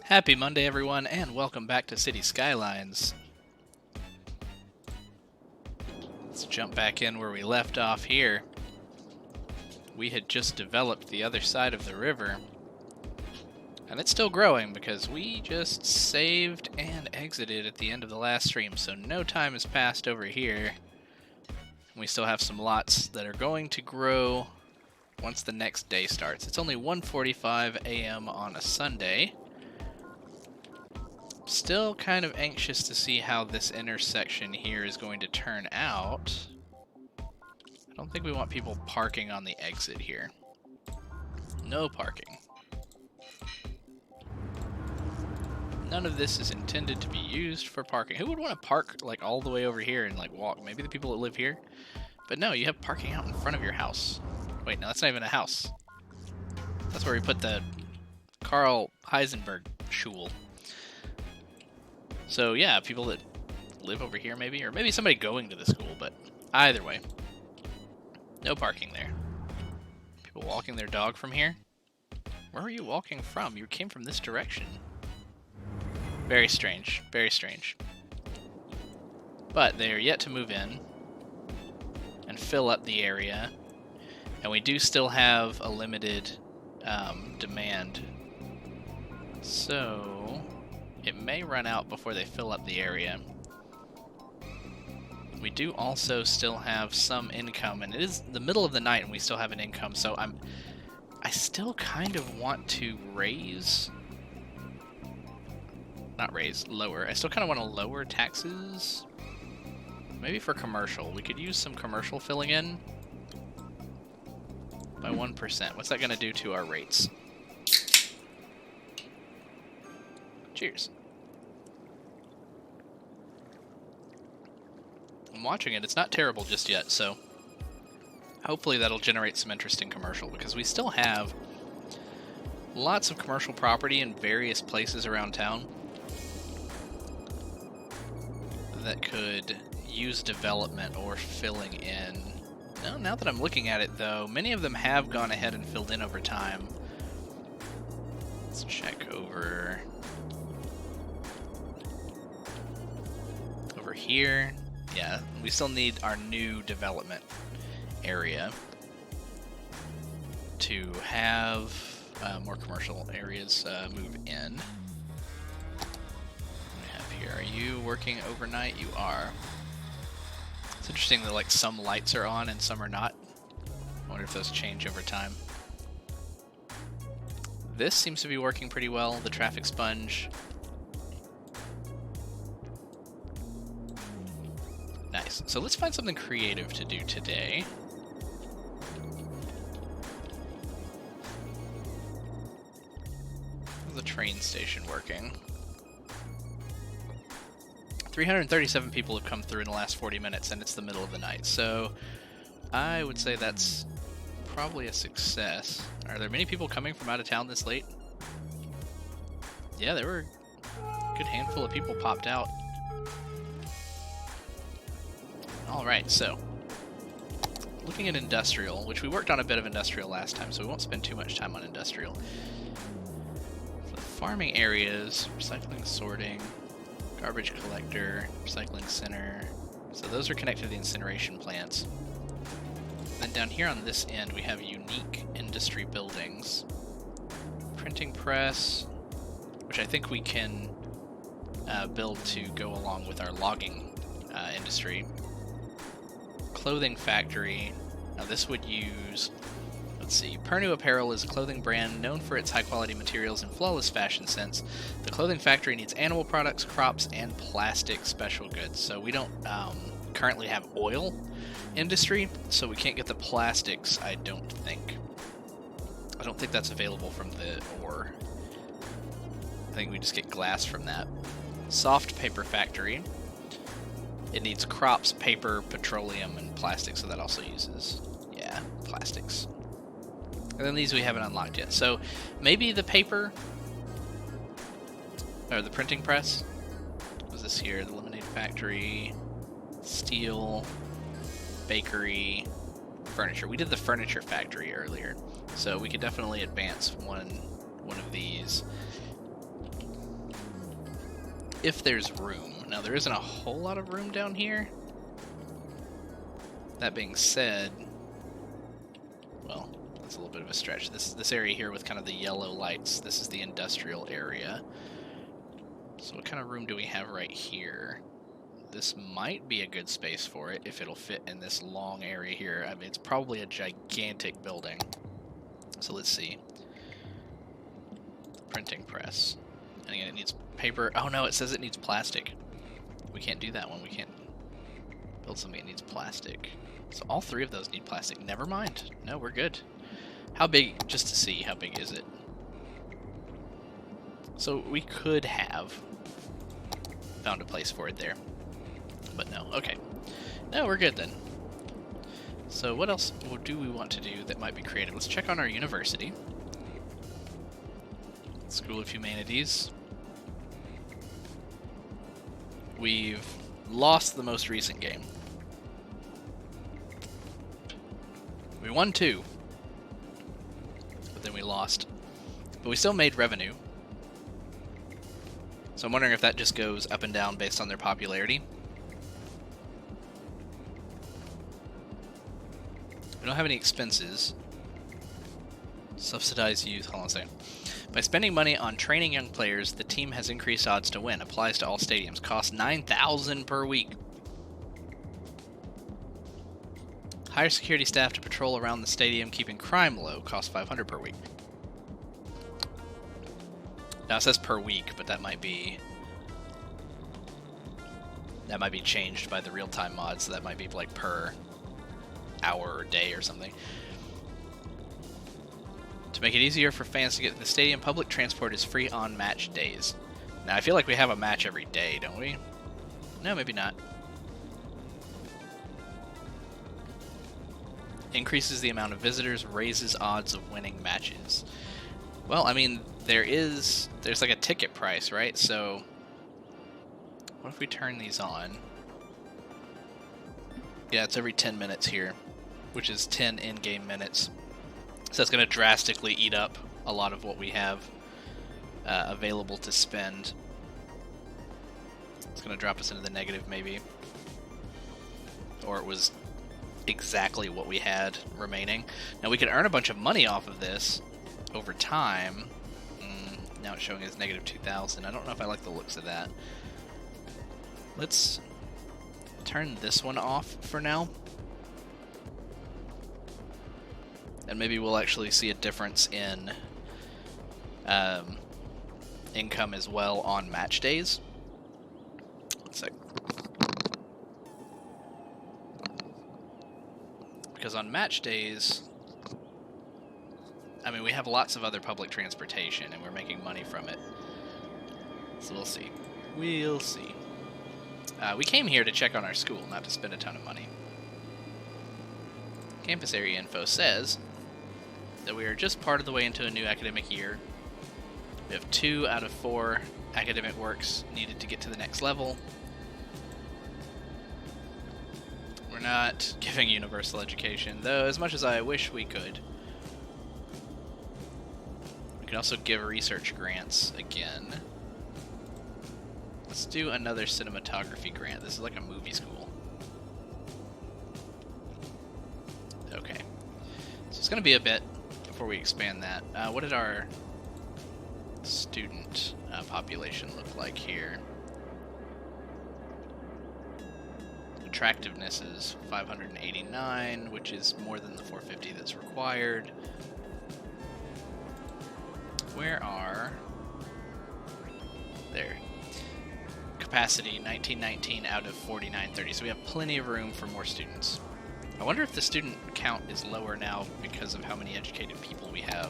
Happy Monday, everyone, and welcome back to City Skylines. Let's jump back in where we left off here. We had just developed the other side of the river, and it's still growing because we just saved and exited at the end of the last stream, so no time has passed over here. We still have some lots that are going to grow once the next day starts. It's only 1:45 a.m. on a Sunday. Still kind of anxious to see how this intersection here is going to turn out. I don't think we want people parking on the exit here. No parking. None of this is intended to be used for parking. Who would want to park like all the way over here and like walk? Maybe the people that live here? But no, you have parking out in front of your house. Wait, no, that's not even a house. That's where we put the Carl Heisenberg shul. So yeah, people that live over here maybe, or maybe somebody going to the school, but either way, no parking there. People walking their dog from here? Where are you walking from? You came from this direction. Very strange, very strange. But they are yet to move in and fill up the area, and we do still have a limited demand. So it may run out before they fill up the area. We do also still have some income, and it is the middle of the night and we still have an income, so I still kind of want to lower. I still kind of want to lower taxes. Maybe for commercial. We could use some commercial filling in by 1%. What's that going to do to our rates? Cheers. I'm watching it. It's not terrible just yet, so hopefully that'll generate some interesting commercial, because we still have lots of commercial property in various places around town that could use development or filling in. Now that I'm looking at it, though, many of them have gone ahead and filled in over time. Let's check over here. Yeah, we still need our new development area to have more commercial areas move in. We have here, are you working overnight? You are. It's interesting that like some lights are on and some are not. I wonder if those change over time. This seems to be working pretty well, the traffic sponge. Nice. So let's find something creative to do today. How's the train station working? 337 people have come through in the last 40 minutes, and it's the middle of the night. So I would say that's probably a success. Are there many people coming from out of town this late? Yeah, there were a good handful of people popped out. Alright, so looking at industrial, which we worked on a bit of industrial last time, so we won't spend too much time on industrial. So farming areas, recycling, sorting, garbage collector, recycling center. So those are connected to the incineration plants. Then down here on this end, we have unique industry buildings. Printing press, which I think we can build to go along with our logging industry. Clothing factory. Now this would use, let's see, Purnu Apparel is a clothing brand known for its high-quality materials and flawless fashion sense. The clothing factory needs animal products, crops, and plastic special goods. So we don't currently have oil industry, so we can't get the plastics, I don't think. I don't think that's available from the ore. I think we just get glass from that. Soft paper factory. It needs crops, paper, petroleum, and plastic, so that also uses, yeah, plastics. And then these we haven't unlocked yet. So maybe the paper, or the printing press. What was this here? The lemonade factory, steel, bakery, furniture. We did the furniture factory earlier, so we could definitely advance one of these. if there's room. Now, there isn't a whole lot of room down here. That being said, well, that's a little bit of a stretch. This area here with kind of the yellow lights, this is the industrial area. So what kind of room do we have right here? This might be a good space for it if it'll fit in this long area here. I mean, it's probably a gigantic building. So let's see. Printing press. And again, it needs paper. Oh no, it says it needs plastic. We can't do that one. We can't build something that needs plastic. So all three of those need plastic. Never mind. No, we're good. How big, just to see, how big is it? So we could have found a place for it there. But no, okay. No, we're good then. So what else do we want to do that might be creative? Let's check on our university. School of Humanities. We've lost the most recent game. We won 2, but then we lost. But we still made revenue. So I'm wondering if that just goes up and down based on their popularity. We don't have any expenses. Subsidized youth. Hold on a second. By spending money on training young players, the team has increased odds to win. Applies to all stadiums. Costs $9,000 per week. Hire security staff to patrol around the stadium, keeping crime low. Costs $500 per week. Now it says per week, but that might be changed by the real-time mod, so that might be like per hour or day or something. To make it easier for fans to get to the stadium, public transport is free on match days. Now I feel like we have a match every day, don't we? No, maybe not. Increases the amount of visitors, raises odds of winning matches. Well, I mean, there's like a ticket price, right? So what if we turn these on? Yeah, it's every 10 minutes here, which is 10 in-game minutes. So that's going to drastically eat up a lot of what we have available to spend. It's going to drop us into the negative, maybe. Or it was exactly what we had remaining. Now we could earn a bunch of money off of this over time. Now it's showing as negative 2,000. I don't know if I like the looks of that. Let's turn this one off for now. And maybe we'll actually see a difference in income as well on match days. One sec. Because on match days, I mean, we have lots of other public transportation, and we're making money from it. So we'll see. We'll see. We came here to check on our school, not to spend a ton of money. Campus area info says that we are just part of the way into a new academic year. We have 2 out of 4 academic works needed to get to the next level. We're not giving universal education, though, as much as I wish we could. We can also give research grants again. Let's do another cinematography grant. This is like a movie school. Okay. So it's going to be a bit before we expand that. What did our student population look like here? Attractiveness is 589, which is more than the 450 that's required. Where are... There. Capacity 1919 out of 4930, so we have plenty of room for more students. I wonder if the student count is lower now because of how many educated people we have.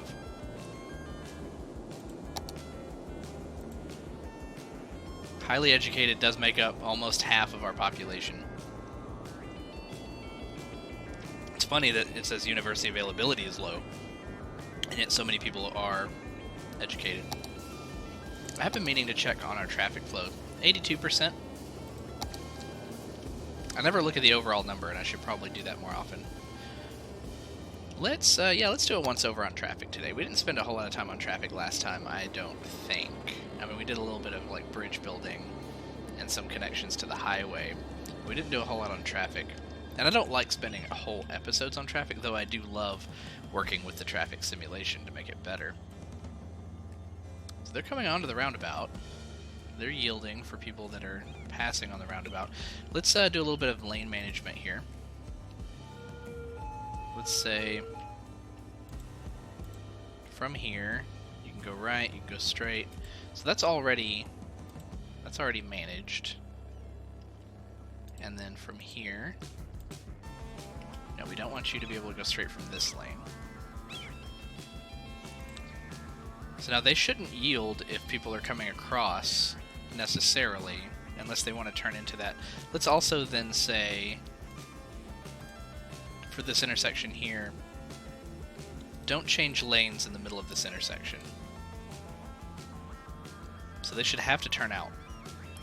Highly educated does make up almost half of our population. It's funny that it says university availability is low, and yet so many people are educated. I have been meaning to check on our traffic flow. 82%. I never look at the overall number, and I should probably do that more often. Let's do a once over on traffic today. We didn't spend a whole lot of time on traffic last time, I don't think. I mean, we did a little bit of like bridge building, and some connections to the highway. We didn't do a whole lot on traffic. And I don't like spending whole episodes on traffic, though I do love working with the traffic simulation to make it better. So they're coming onto the roundabout. They're yielding for people that are passing on the roundabout. Let's do a little bit of lane management here. Let's say from here, you can go right, you can go straight. So that's already managed. And then from here, no, we don't want you to be able to go straight from this lane. So now they shouldn't yield if people are coming across necessarily, unless they want to turn into that. Let's also then say, for this intersection here, don't change lanes in the middle of this intersection. So they should have to turn out.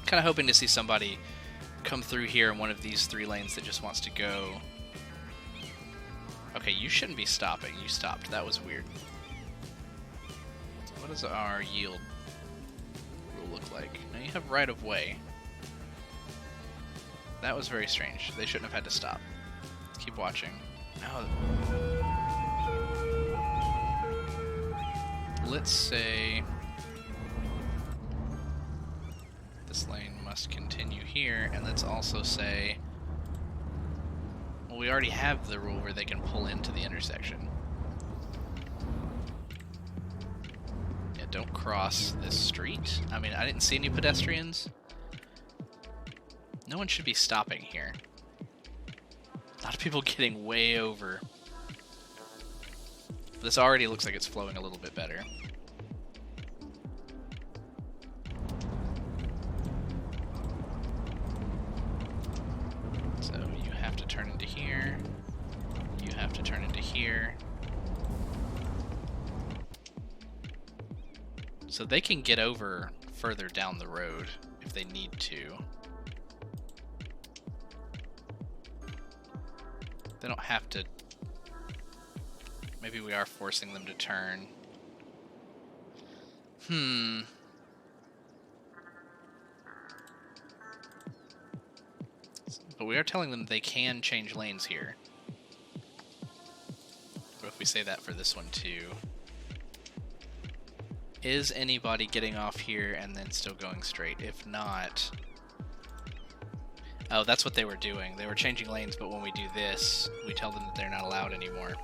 Kind of hoping to see somebody come through here in one of these 3 lanes that just wants to go. Okay, you shouldn't be stopping. You stopped. That was weird. What does our yield rule look like? Now you have right of way. That was very strange. They shouldn't have had to stop. Let's keep watching. Oh. Let's say this lane must continue here, and let's also say, well, we already have the rule where they can pull into the intersection. Yeah, don't cross this street. I mean, I didn't see any pedestrians. No one should be stopping here. A lot of people getting way over. This already looks like it's flowing a little bit better. So you have to turn into here. You have to turn into here. So they can get over further down the road if they need to. They don't have to. Maybe we are forcing them to turn. But we are telling them they can change lanes here. What if we say that for this one too? Is anybody getting off here and then still going straight? If not... Oh, that's what they were doing. They were changing lanes, but when we do this, we tell them that they're not allowed anymore.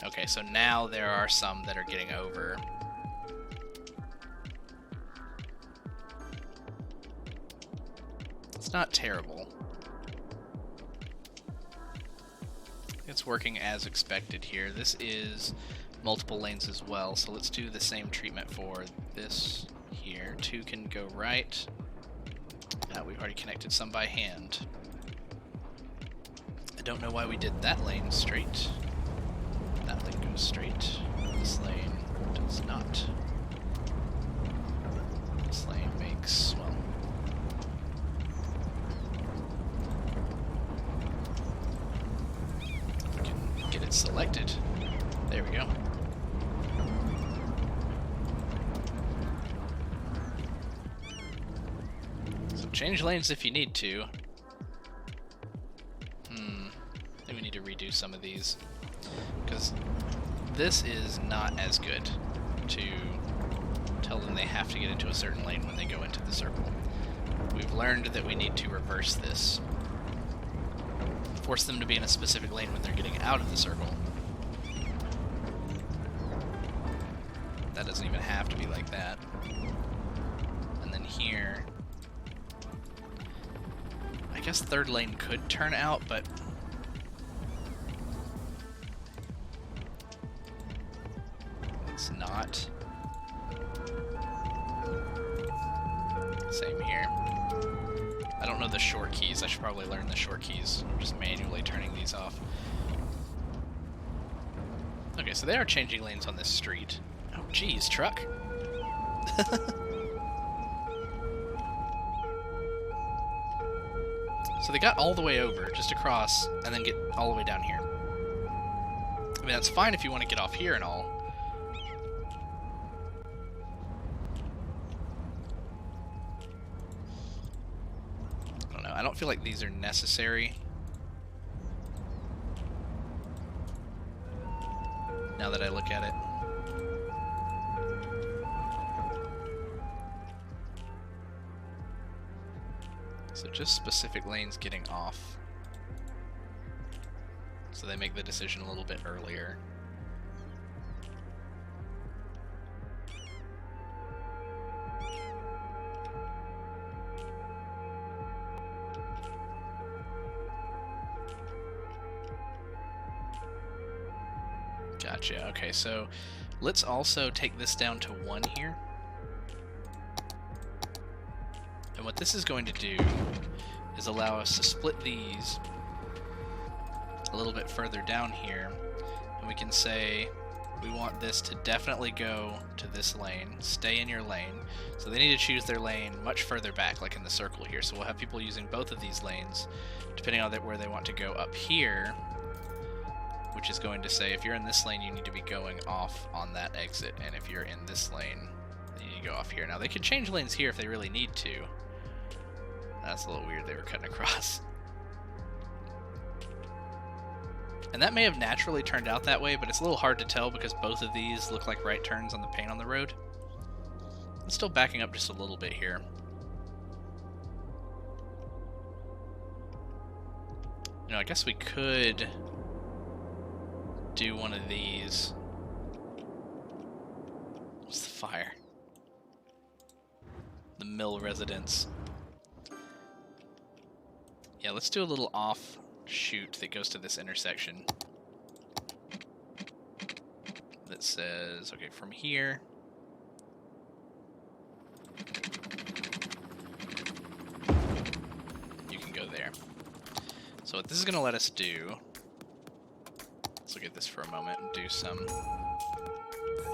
Okay, so now there are some that are getting over. It's not terrible. It's working as expected here. This is multiple lanes as well, so let's do the same treatment for this here. 2 can go right. We've already connected some by hand. I don't know why we did that lane straight. That lane goes straight. This lane does not. This lane makes, well... If we can get it selected. There we go. Change lanes if you need to. I think we need to redo some of these. Because this is not as good to tell them they have to get into a certain lane when they go into the circle. We've learned that we need to reverse this. Force them to be in a specific lane when they're getting out of the circle. That doesn't even have to be like that. And then here... I guess third lane could turn out, but it's not. Same here. I don't know the short keys. I should probably learn the short keys. I'm just manually turning these off. Okay, so they are changing lanes on this street. Oh, geez, truck. So they got all the way over, just across, and then get all the way down here. I mean, that's fine if you want to get off here and all. don't feel like these are necessary. Now that I look at it. So just specific lanes getting off. So they make the decision a little bit earlier. Gotcha. Okay, so let's also take this down to 1 here. And what this is going to do is allow us to split these a little bit further down here. And we can say we want this to definitely go to this lane, stay in your lane. So they need to choose their lane much further back, like in the circle here. So we'll have people using both of these lanes, depending on where they want to go up here, which is going to say if you're in this lane, you need to be going off on that exit. And if you're in this lane, you need to go off here. Now, they could change lanes here if they really need to. That's a little weird, they were cutting across. And that may have naturally turned out that way, but it's a little hard to tell because both of these look like right turns on the paint on the road. I'm still backing up just a little bit here. You know, I guess we could do one of these. What's the fire? The mill residence. Yeah, let's do a little offshoot that goes to this intersection. That says, okay, from here. You can go there. So what this is going to let us do, let's look at this for a moment and do some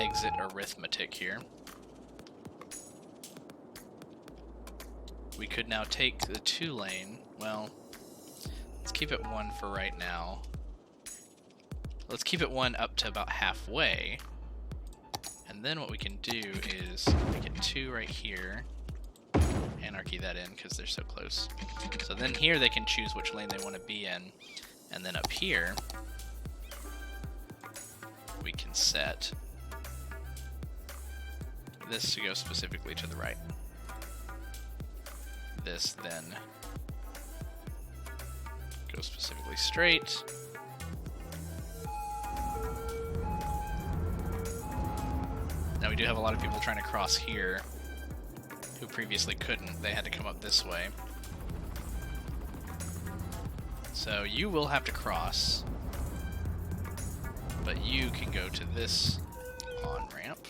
exit arithmetic here. We could now take the 2-lane, well, let's keep it 1 for right now. Let's keep it 1 up to about halfway. And then what we can do is make it 2 right here. Anarchy that in because they're so close. So then here they can choose which lane they want to be in. And then up here, we can set this to go specifically to the right. This then goes specifically straight. Now we do have a lot of people trying to cross here who previously couldn't. They had to come up this way. So you will have to cross, but you can go to this on-ramp.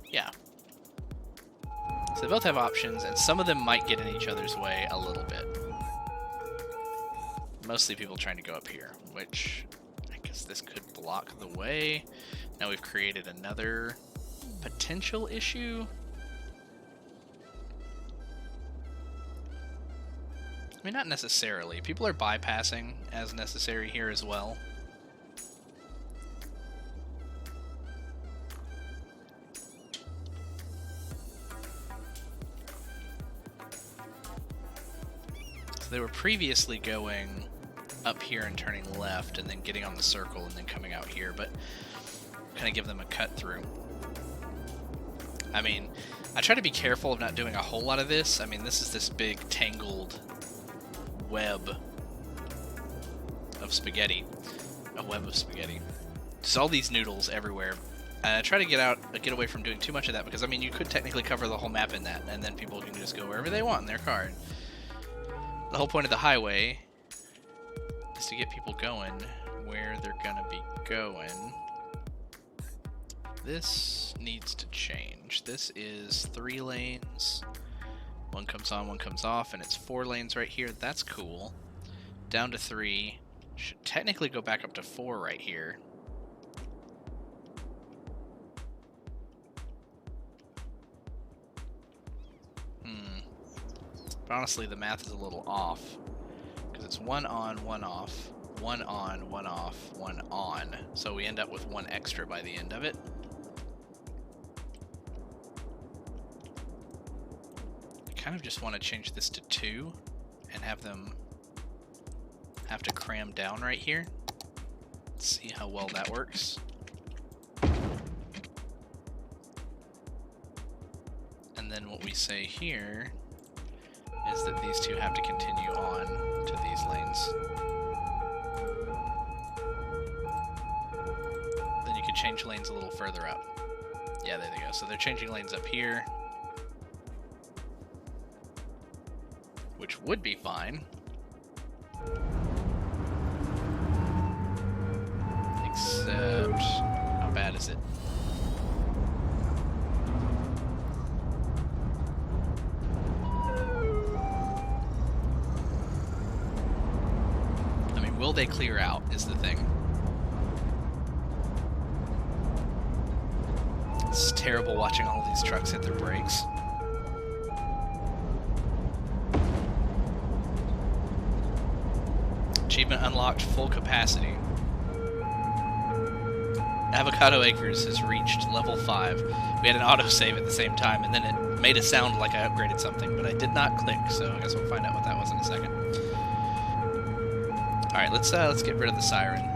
Yeah. So they both have options, and some of them might get in each other's way a little bit. Mostly people trying to go up here, which I guess this could block the way. Now we've created another potential issue. I mean, not necessarily. People are bypassing as necessary here as well. So they were previously going up here and turning left and then getting on the circle and then coming out here, but kind of give them a cut through. I mean, I try to be careful of not doing a whole lot of this. I mean, this is this big tangled web of spaghetti. A web of spaghetti. Just all these noodles everywhere. And I try to get away from doing too much of that because, I mean, you could technically cover the whole map in that, and then people can just go wherever they want in their car. The whole point of the highway is to get people going where they're gonna be going. This needs to change. This is 3 lanes. 1 comes on, 1 comes off, and it's 4 lanes right here. That's cool. Down to 3. Should technically go back up to 4 right here. But honestly, the math is a little off. Because it's 1 on, 1 off. 1 on, 1 off, 1 on. So we end up with 1 extra by the end of it. I kind of just want to change this to 2 and have them have to cram down right here. Let's see how well that works. And then what we say here is that these two have to continue on to these lanes. Then you can change lanes a little further up. Yeah, there they go. So they're changing lanes up here, which would be fine. Except, how bad is it? I mean, will they clear out is the thing. It's terrible watching all of these trucks hit their brakes. Achievement unlocked, full capacity. Avocado Acres has reached level 5. We had an autosave at the same time, and then it made it sound like I upgraded something, but I did not click, so I guess we'll find out what that was in a second. Alright, let's get rid of the siren.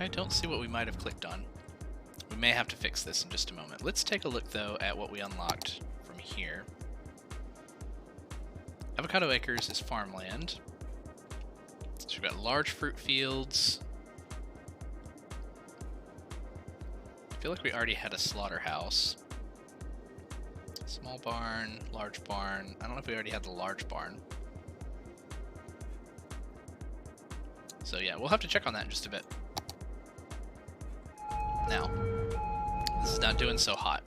I don't see what we might have clicked on. We may have to fix this in just a moment. Let's take a look, though, at what we unlocked from here. Avocado Acres is farmland. So we've got large fruit fields. I feel like we already had a slaughterhouse. Small barn, large barn. I don't know if we already had the large barn. So yeah, we'll have to check on that in just a bit. Now, this is not doing so hot.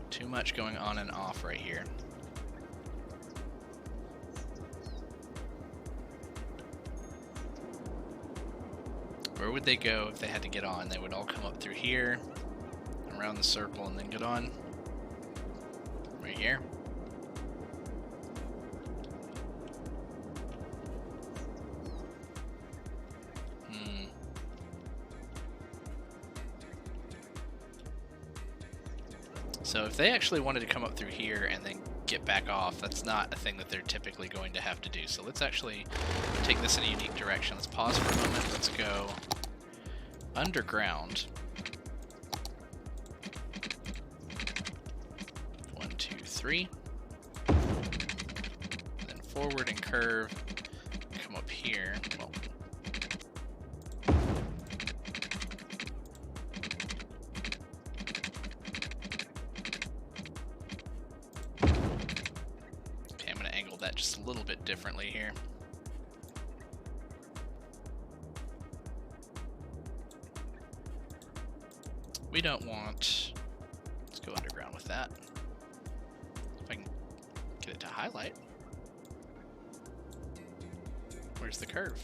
Too much going on and off right here. Where would they go if they had to get on? They would all come up through here, around the circle, and then get on. Right here. So if they actually wanted to come up through here and then get back off, that's not a thing that they're typically going to have to do. So let's actually take this in a unique direction. Let's pause for a moment. Let's go underground. 1, 2, 3. Then forward and curve. Come up here. Well, just a little bit differently here. We don't want... Let's go underground with that. If I can get it to highlight. Where's the curve?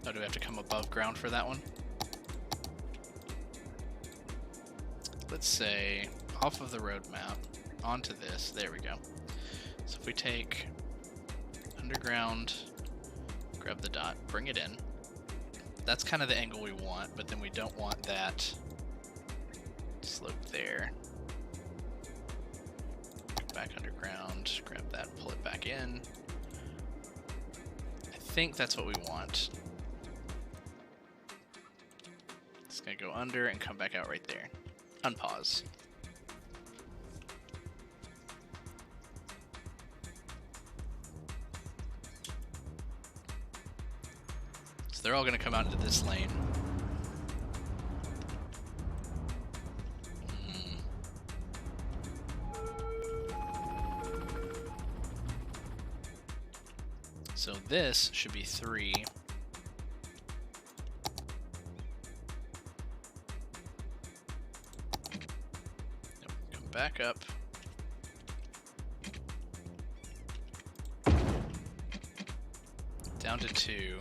Oh, do we have to come above ground for that one? Let's say off of the road map onto this. There we go. So if we take underground, grab the dot, bring it in. That's kind of the angle we want, but then we don't want that slope there. Go back underground, grab that, pull it back in. I think that's what we want. It's gonna go under and come back out right there. Unpause. They're all going to come out into this lane. So this should be 3. Nope. Come back up. Down to 2.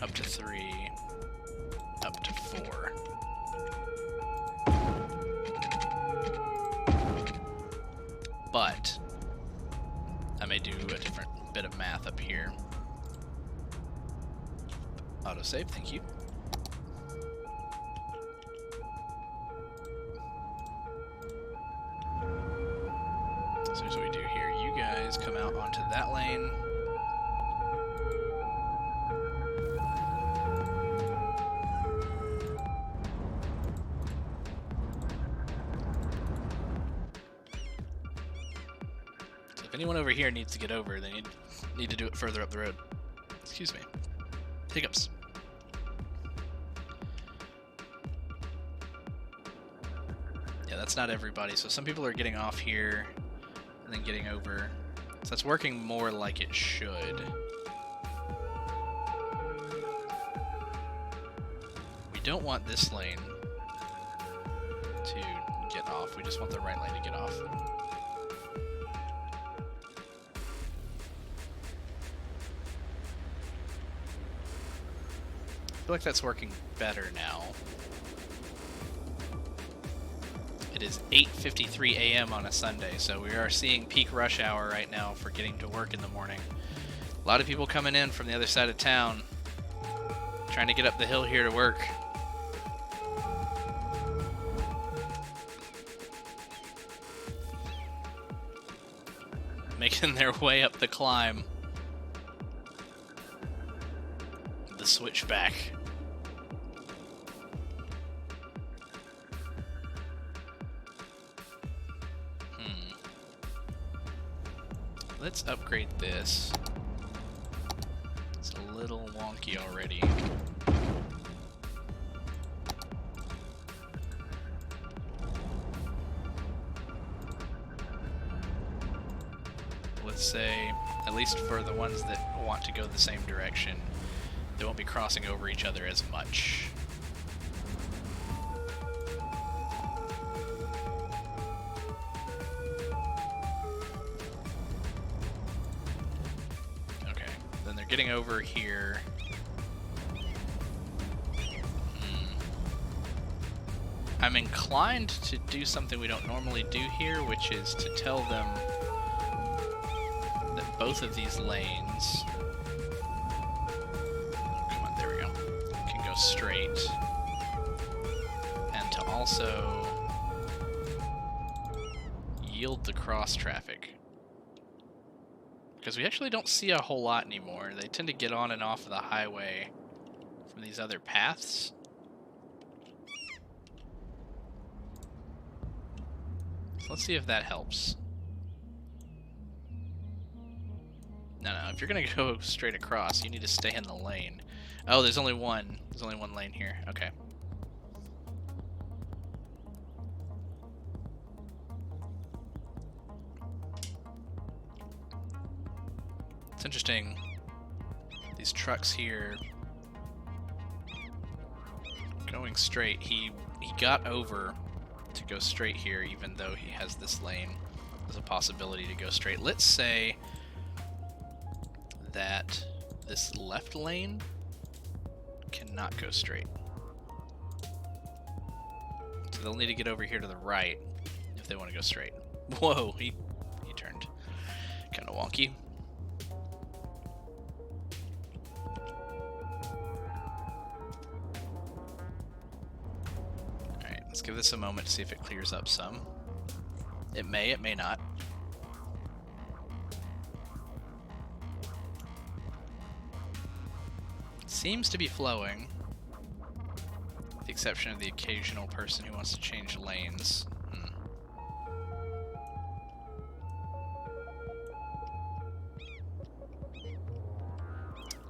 Up to 3, up to 4. But I may do a different bit of math up here. Autosave, thank you. that lane. So if anyone over here needs to get over, they need to do it further up the road. Excuse me. Hiccups. Yeah, that's not everybody. So some people are getting off here and then getting over. So that's working more like it should. We don't want this lane to get off. We just want the right lane to get off. I feel like that's working better now. It is 8:53 a.m. on a Sunday, so we are seeing peak rush hour right now for getting to work in the morning. A lot of people coming in from the other side of town, trying to get up the hill here to work. Making their way up the climb. The switchback. Let's upgrade this. It's a little wonky already. Let's say, at least for the ones that want to go the same direction, they won't be crossing over each other as much. Getting over here. I'm inclined to do something we don't normally do here, which is to tell them that both of these lanes, come on, there we go, can go straight, and to also yield the cross traffic. Because we actually don't see a whole lot anymore. They tend to get on and off of the highway from these other paths. So let's see if that helps. No, if you're gonna go straight across, you need to stay in the lane. Oh, there's only one. There's only one lane here. Okay. It's interesting. These trucks here going straight. He got over to go straight here, even though he has this lane. There's a possibility to go straight. Let's say that this left lane cannot go straight. So they'll need to get over here to the right if they want to go straight. Whoa, he turned kind of wonky. Alright, let's give this a moment to see if it clears up some. It may not. Seems to be flowing, with the exception of the occasional person who wants to change lanes.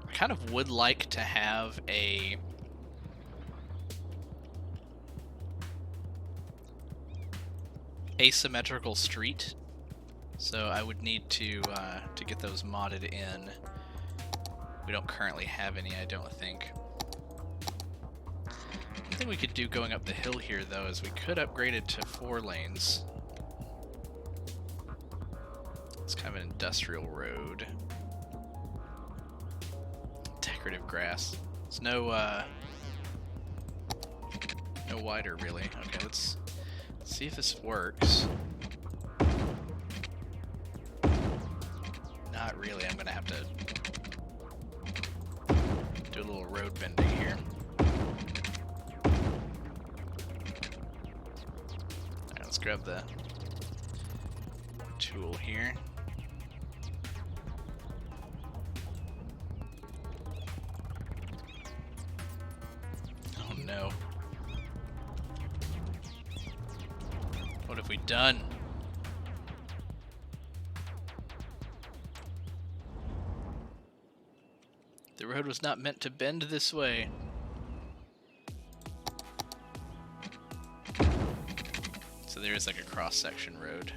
I kind of would like to have a asymmetrical street, so I would need to get those modded in. We don't currently have any, I don't think. One thing we could do going up the hill here, though, is we could upgrade it to 4 lanes. It's kind of an industrial road. Decorative grass. It's no wider, really. Okay, let's see if this works. Not really. I'm gonna have to do a little road bending here. Alright, let's grab the tool here. no. What have we done? The road was not meant to bend this way. So there is like a cross-section road.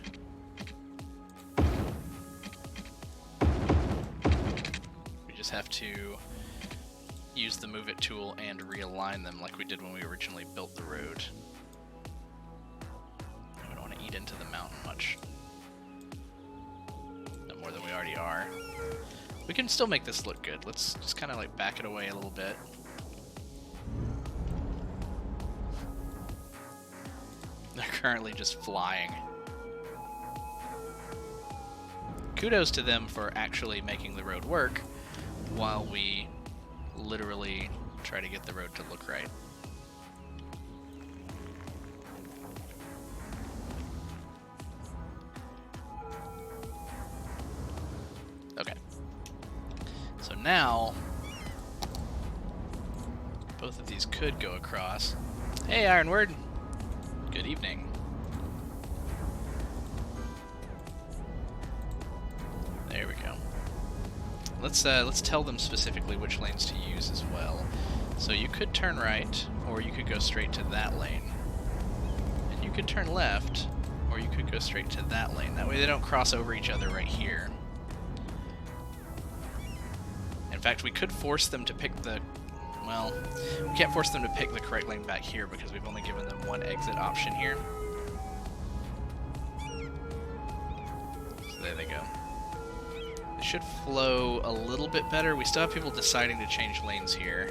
We just have to use the Move It tool and realign them like we did when we originally built the road. We don't want to eat into the mountain much. No more than we already are. We can still make this look good. Let's just kind of like back it away a little bit. They're currently just flying. Kudos to them for actually making the road work while we literally try to get the road to look right. Okay. So now, both of these could go across. Hey, Ironward! Good evening. There we go. Let's tell them specifically which lanes to use as well. So you could turn right, or you could go straight to that lane. And you could turn left, or you could go straight to that lane. That way they don't cross over each other right here. In fact, we could force them to pick the... Well, we can't force them to pick the correct lane back here because we've only given them one exit option here. So there they go. It should flow a little bit better. We still have people deciding to change lanes here,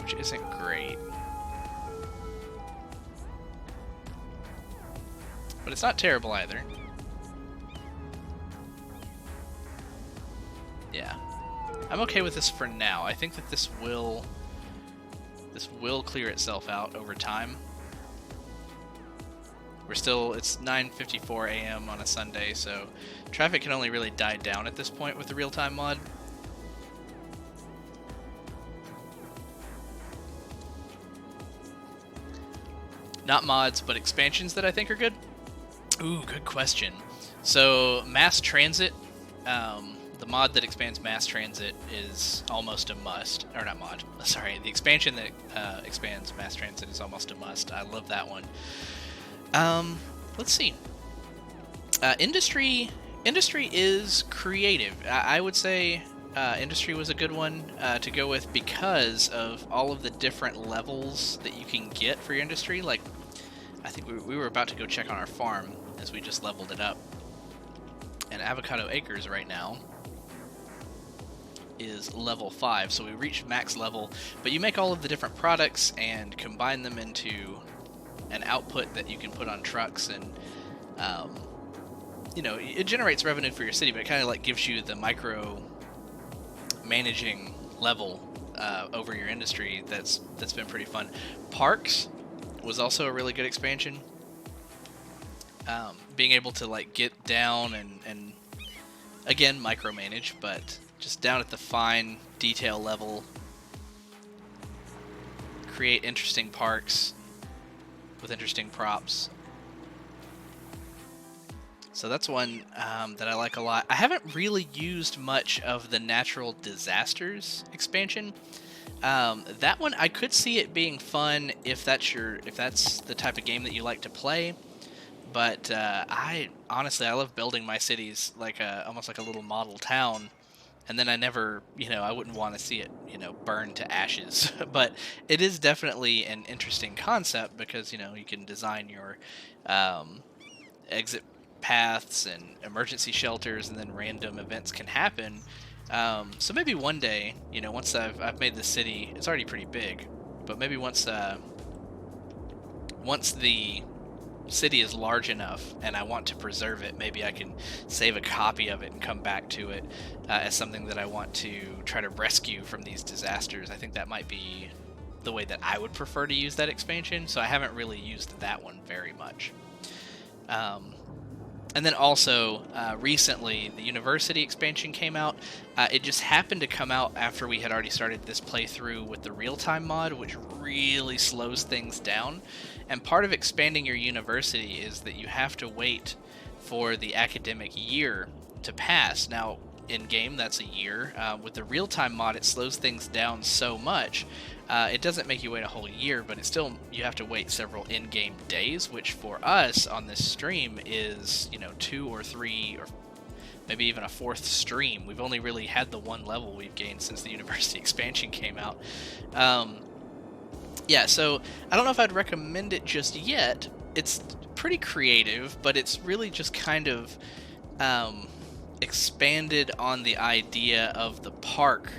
which isn't great. But it's not terrible either. Yeah. I'm okay with this for now. I think that this will clear itself out over time. It's 9:54 a.m. on a Sunday, so traffic can only really die down at this point with the real-time mod. Not mods, but expansions that I think are good. Ooh, good question. So mass transit, the mod that expands mass transit is almost a must. Or not mod, sorry. The expansion that expands mass transit is almost a must. I love that one. Let's see. Industry is creative. I would say industry was a good one to go with because of all of the different levels that you can get for your industry. Like, I think we were about to go check on our farm as we just leveled it up. And Avocado Acres right now is level 5, so we reached max level, but you make all of the different products and combine them into an output that you can put on trucks, and you know, it generates revenue for your city, but it kind of like gives you the micro managing level over your industry. That's been pretty fun. Parks was also a really good expansion. Being able to like get down and again micromanage, but just down at the fine detail level, create interesting parks with interesting props. So that's one that I like a lot. I haven't really used much of the natural disasters expansion. That one I could see it being fun if that's the type of game that you like to play. But I love building my cities like almost like a little model town, and then I never, I wouldn't want to see it, burn to ashes. But it is definitely an interesting concept because, you can design your exit paths and emergency shelters, and then random events can happen. So maybe one day, once I've made the city, it's already pretty big, but maybe once the city is large enough and I want to preserve it, maybe I can save a copy of it and come back to it as something that I want to try to rescue from these disasters. I think that might be the way that I would prefer to use that expansion, so I haven't really used that one very much. And then also, recently, the University expansion came out. It just happened to come out after we had already started this playthrough with the real-time mod, which really slows things down. And part of expanding your university is that you have to wait for the academic year to pass. Now, in-game, that's a year. With the real-time mod, it slows things down so much. It doesn't make you wait a whole year, but it's still, you have to wait several in-game days, which for us on this stream is, 2 or 3 or maybe even a 4th stream. We've only really had the one level we've gained since the University expansion came out. Yeah, so I don't know if I'd recommend it just yet. It's pretty creative, but it's really just kind of expanded on the idea of the park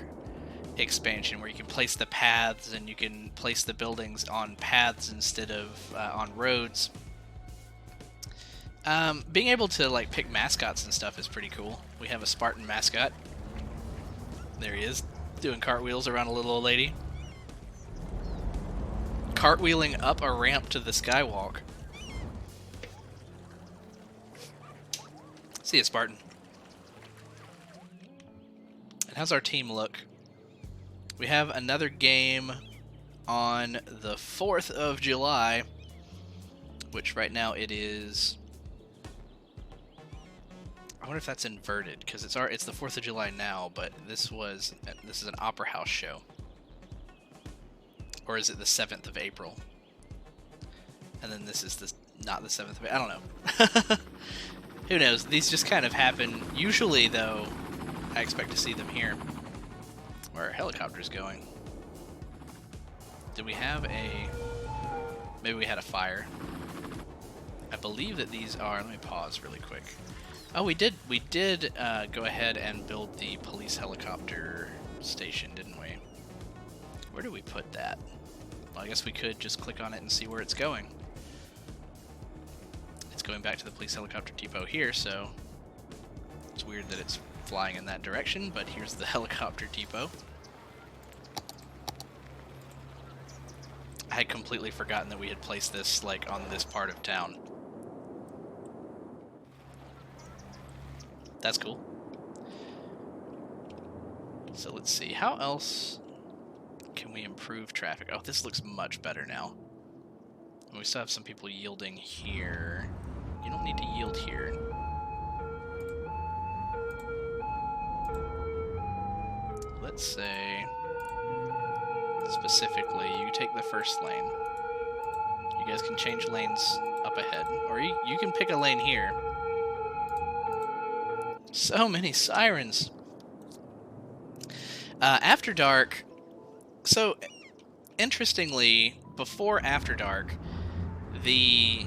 expansion, where you can place the paths and you can place the buildings on paths instead of on roads. Being able to like pick mascots and stuff is pretty cool. We have a Spartan mascot. There he is, doing cartwheels around a little old lady. Cartwheeling up a ramp to the skywalk. See ya, Spartan. And how's our team look? We have another game on the 4th of July, which right now it is... I wonder if that's inverted, because it's the 4th of July now, but this is an Opera House show. Or is it the 7th of April? And then this is not the 7th of April. I don't know. Who knows? These just kind of happen. Usually, though, I expect to see them here. Where our helicopter's going. Did we have a... Maybe we had a fire. I believe that these are... Let me pause really quick. Oh, we did go ahead and build the police helicopter station, didn't we? Where do we put that? Well, I guess we could just click on it and see where it's going. It's going back to the police helicopter depot here, so... It's weird that it's flying in that direction, but here's the helicopter depot. I had completely forgotten that we had placed this like on this part of town. That's cool. So let's see, how else can we improve traffic? Oh, this looks much better now. And we still have some people yielding here. You don't need to yield here. Let's say, specifically, you take the first lane. You guys can change lanes up ahead. Or you can pick a lane here. So many sirens. After Dark. So, interestingly, before After Dark, the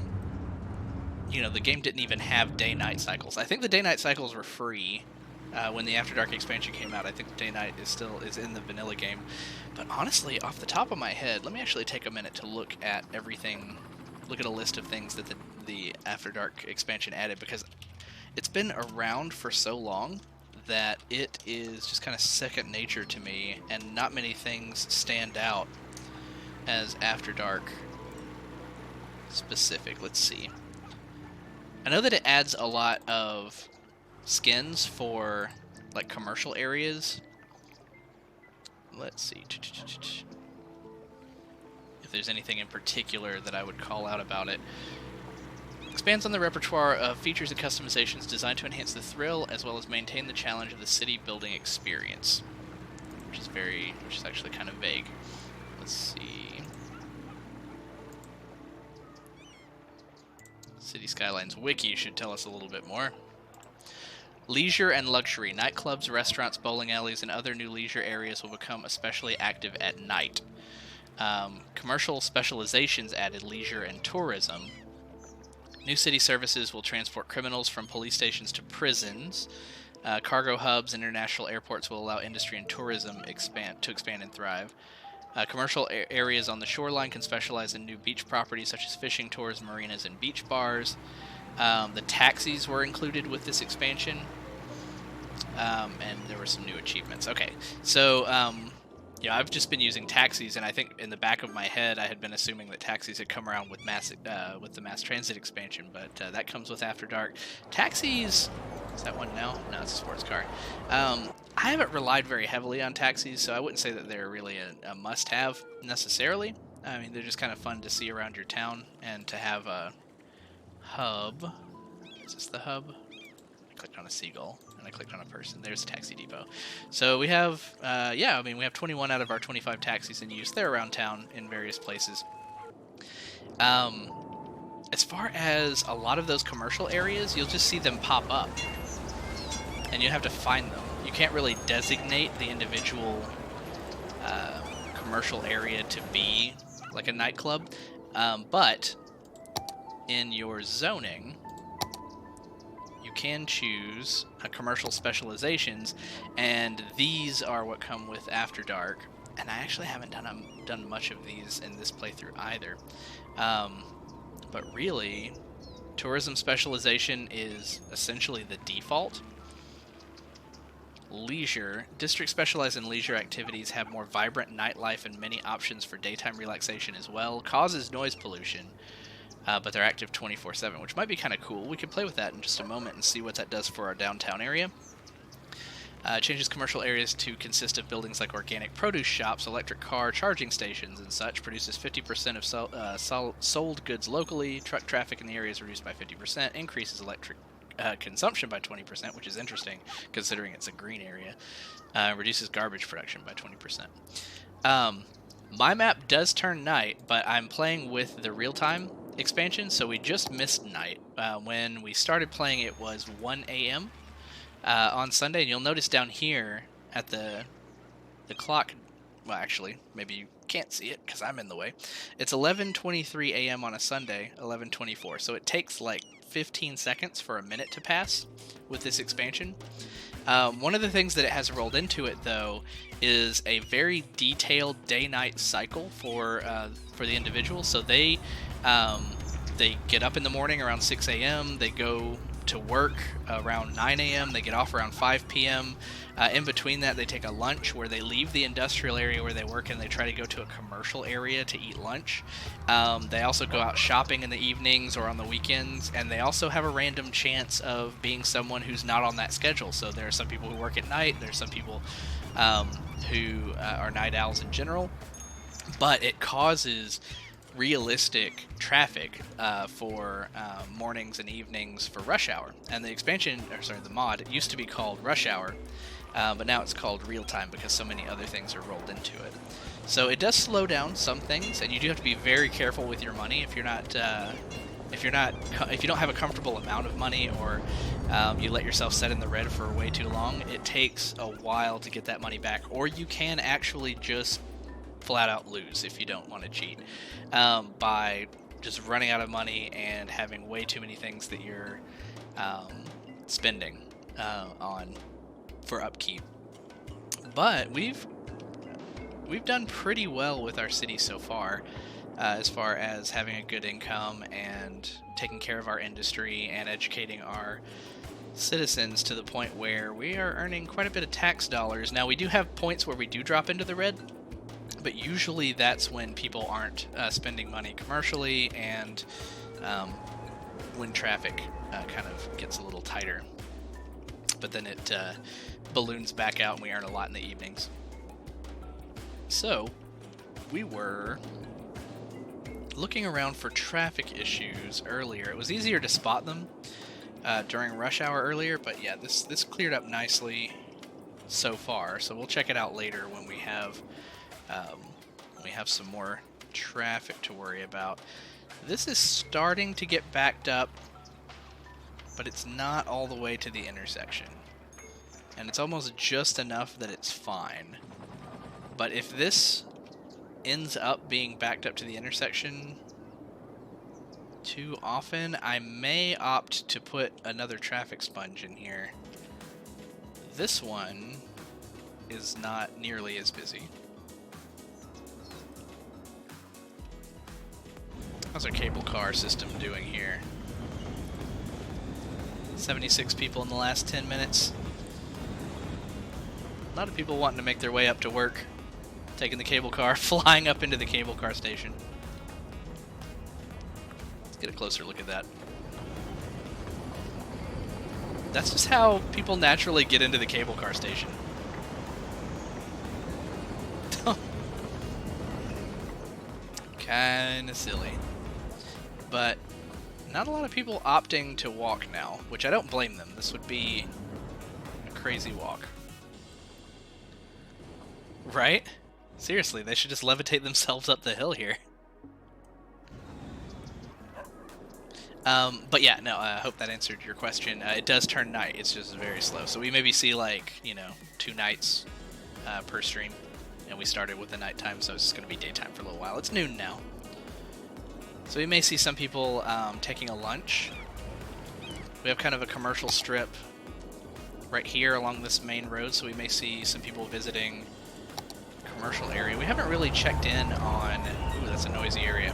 game didn't even have day-night cycles. I think the day-night cycles were free. When the After Dark expansion came out, I think day-night is in the vanilla game. But honestly, off the top of my head, let me actually take a minute to look at everything, look at a list of things that the After Dark expansion added, because it's been around for so long that it is just kind of second nature to me, and not many things stand out as After Dark specific. Let's see. I know that it adds a lot of skins for like commercial areas. Let's see if there's anything in particular that I would call out about it. Expands on the repertoire of features and customizations designed to enhance the thrill as well as maintain the challenge of the city building experience, which is actually kind of vague. Let's see. City Skylines Wiki should tell us a little bit more. Leisure and luxury. Nightclubs, restaurants, bowling alleys, and other new leisure areas will become especially active at night. Commercial specializations added leisure and tourism. New city services will transport criminals from police stations to prisons. Cargo hubs and international airports will allow industry and tourism to expand and thrive. Commercial areas on the shoreline can specialize in new beach properties such as fishing tours, marinas, and beach bars. The taxis were included with this expansion. And there were some new achievements. Okay, so Yeah, I've just been using taxis, and I think in the back of my head I had been assuming that taxis had come around with with the mass transit expansion, but that comes with After Dark. Taxis, is that one now? No, it's a sports car. I haven't relied very heavily on taxis, so I wouldn't say that they're really a must-have necessarily. I mean, they're just kind of fun to see around your town and to have a hub. Is this the hub? I clicked on a seagull and I clicked on a person. There's a taxi depot. So we have, yeah, I mean, we have 21 out of our 25 taxis in use. They're around town in various places. As far as a lot of those commercial areas, you'll just see them pop up and you have to find them. You can't really designate the individual commercial area to be like a nightclub, but in your zoning, you can choose commercial specializations, and these are what come with After Dark. And I actually haven't done much of these in this playthrough either. But really, tourism specialization is essentially the default. Leisure. Districts specialized in leisure activities have more vibrant nightlife and many options for daytime relaxation as well. Causes noise pollution. But they're active 24/7, which might be kind of cool. We could play with that in just a moment and see what that does for our downtown area. Changes commercial areas to consist of buildings like organic produce shops, electric car charging stations, and such. Produces 50% of sold goods locally. Truck traffic in the area is reduced by 50%. Increases electric consumption by 20%, which is interesting considering it's a green area. Reduces garbage production by 20%. My map does turn night, but I'm playing with the real-time expansion, so we just missed night. When we started playing, it was 1 a.m. On Sunday, and you'll notice down here at the clock, well, actually, maybe you can't see it because I'm in the way. It's 11:23 a.m. on a Sunday, 11:24, so it takes like 15 seconds for a minute to pass with this expansion. One of the things that it has rolled into it, though, is a very detailed day-night cycle for the individual. So they get up in the morning around 6 a.m., they go to work around 9 a.m., they get off around 5 p.m. In between that, they take a lunch where they leave the industrial area where they work and they try to go to a commercial area to eat lunch. They also go out shopping in the evenings or on the weekends, and they also have a random chance of being someone who's not on that schedule. So there are some people who work at night, there's some people who are night owls in general, but it causes realistic traffic for mornings and evenings for rush hour. And the expansion, or sorry, the mod, it used to be called Rush Hour, but now it's called Real Time because so many other things are rolled into it. So it does slow down some things, and you do have to be very careful with your money if you don't have a comfortable amount of money, or you let yourself set in the red for way too long. It takes a while to get that money back, or you can actually just flat out lose if you don't want to cheat by just running out of money and having way too many things that you're spending on for upkeep. But we've done pretty well with our city so far, as far as having a good income and taking care of our industry and educating our citizens to the point where we are earning quite a bit of tax dollars. Now, we do have points where we do drop into the red, but usually that's when people aren't spending money commercially and when traffic kind of gets a little tighter. But then it balloons back out and we earn a lot in the evenings. So we were looking around for traffic issues earlier. It was easier to spot them during rush hour earlier, but yeah, this cleared up nicely so far. So we'll check it out later when we have some more traffic to worry about. This is starting to get backed up, but it's not all the way to the intersection. And it's almost just enough that it's fine. But if this ends up being backed up to the intersection too often, I may opt to put another traffic sponge in here. This one is not nearly as busy. How's our cable car system doing here? 76 people in the last 10 minutes. A lot of people wanting to make their way up to work. taking the cable car, flying up into the cable car station. Let's get a closer look at that. That's just how people naturally get into the cable car station. Kinda silly. But not a lot of people opting to walk now, which I don't blame them. This would be a crazy walk. Right? Seriously, they should just levitate themselves up the hill here. But yeah, no, I hope that answered your question. It does turn night, it's just very slow. So we maybe see like, 2 nights per stream. And we started with the nighttime, so it's just going to be daytime for a little while. It's noon now. So we may see some people taking a lunch. We have kind of a commercial strip right here along this main road, so we may see some people visiting the commercial area. We haven't really checked in on... Ooh, that's a noisy area.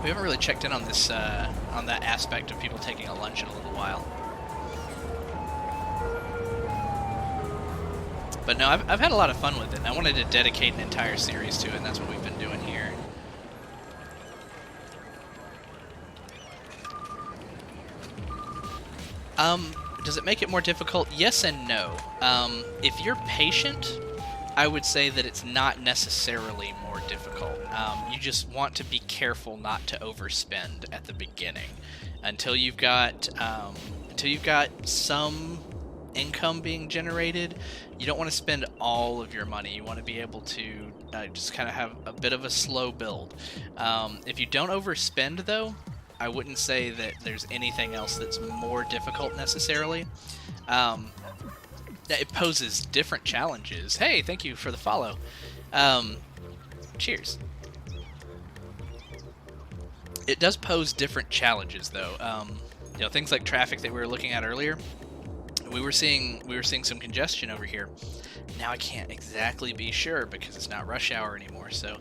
We haven't really checked in on this, on that aspect of people taking a lunch in a little while. But no, I've had a lot of fun with it, and I wanted to dedicate an entire series to it, and that's what we've been doing here. Does it make it more difficult? Yes and no. If you're patient, I would say that it's not necessarily more difficult. You just want to be careful not to overspend at the beginning until you've got some income being generated. You don't want to spend all of your money. You want to be able to just kind of have a bit of a slow build. If you don't overspend, though, I wouldn't say that there's anything else that's more difficult necessarily. It poses different challenges. Hey, thank you for the follow. Cheers. It does pose different challenges, though. Things like traffic that we were looking at earlier. We were seeing some congestion over here. Now I can't exactly be sure because it's not rush hour anymore. So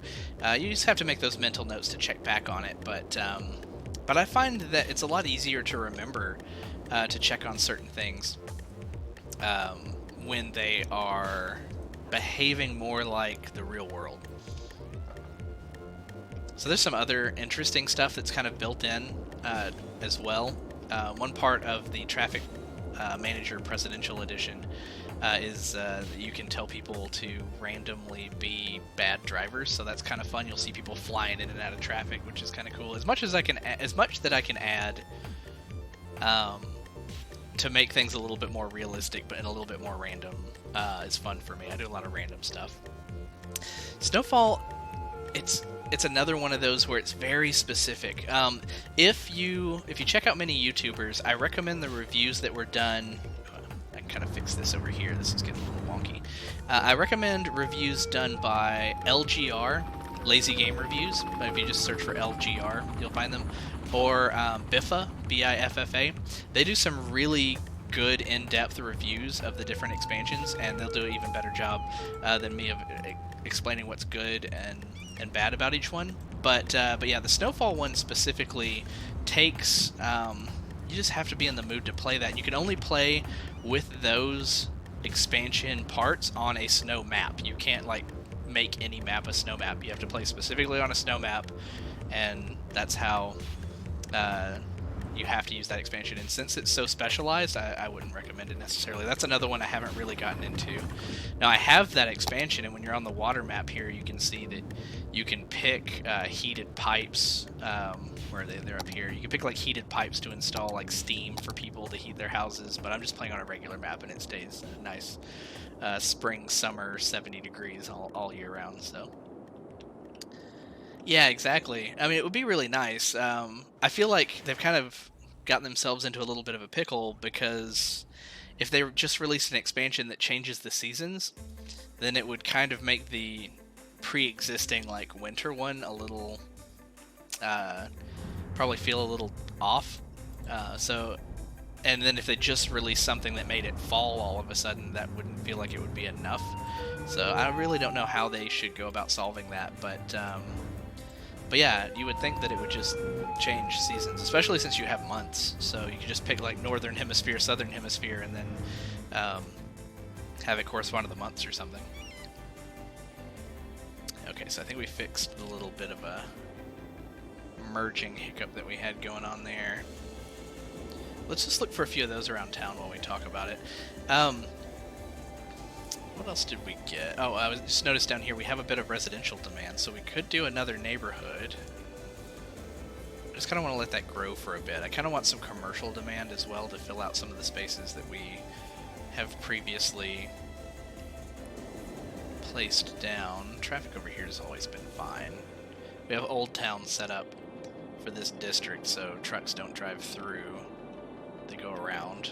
you just have to make those mental notes to check back on it. But I find that it's a lot easier to remember to check on certain things when they are behaving more like the real world. So there's some other interesting stuff that's kind of built in as well. One part of the Traffic Manager Presidential Edition is that you can tell people to randomly be bad drivers, so that's kind of fun. You'll see people flying in and out of traffic, which is kind of cool. As much that I can add to make things a little bit more realistic, but a little bit more random, is fun for me. I do a lot of random stuff. Snowfall, it's another one of those where it's very specific. If you check out many YouTubers, I recommend the reviews that were done. I can kind of fix this over here. This is getting a little wonky. I recommend reviews done by LGR, Lazy Game Reviews. If you just search for LGR, you'll find them. Or Biffa, B-I-F-F-A. They do some really good in-depth reviews of the different expansions, and they'll do an even better job than me of explaining what's good and bad about each one. But yeah, the Snowfall one specifically takes... you just have to be in the mood to play that. You can only play with those expansion parts on a snow map. You can't, make any map a snow map. You have to play specifically on a snow map, and that's how you have to use that expansion. And since it's so specialized, I wouldn't recommend it necessarily. That's another one I haven't really gotten into. Now, I have that expansion, and when you're on the water map here, you can see that you can pick heated pipes. Where they're up here. You can pick heated pipes to install steam for people to heat their houses, but I'm just playing on a regular map, and it stays nice spring, summer, 70 degrees all year round. So yeah, exactly. I mean, it would be really nice. I feel like they've kind of gotten themselves into a little bit of a pickle, because if they just released an expansion that changes the seasons, then it would kind of make the pre-existing winter one a little probably feel a little off. And then if they just released something that made it fall all of a sudden, that wouldn't feel like it would be enough. So I really don't know how they should go about solving that, but yeah, you would think that it would just change seasons, especially since you have months. So you could just pick Northern Hemisphere, Southern Hemisphere, and then have it correspond to the months or something. Okay, so I think we fixed the little bit of a merging hiccup that we had going on there. Let's just look for a few of those around town while we talk about it. What else did we get? Oh, I just noticed down here we have a bit of residential demand, so we could do another neighborhood. I just kind of want to let that grow for a bit. I kind of want some commercial demand as well to fill out some of the spaces that we have previously placed down. Traffic over here has always been fine. We have Old Town set up for this district, so trucks don't drive through. They go around.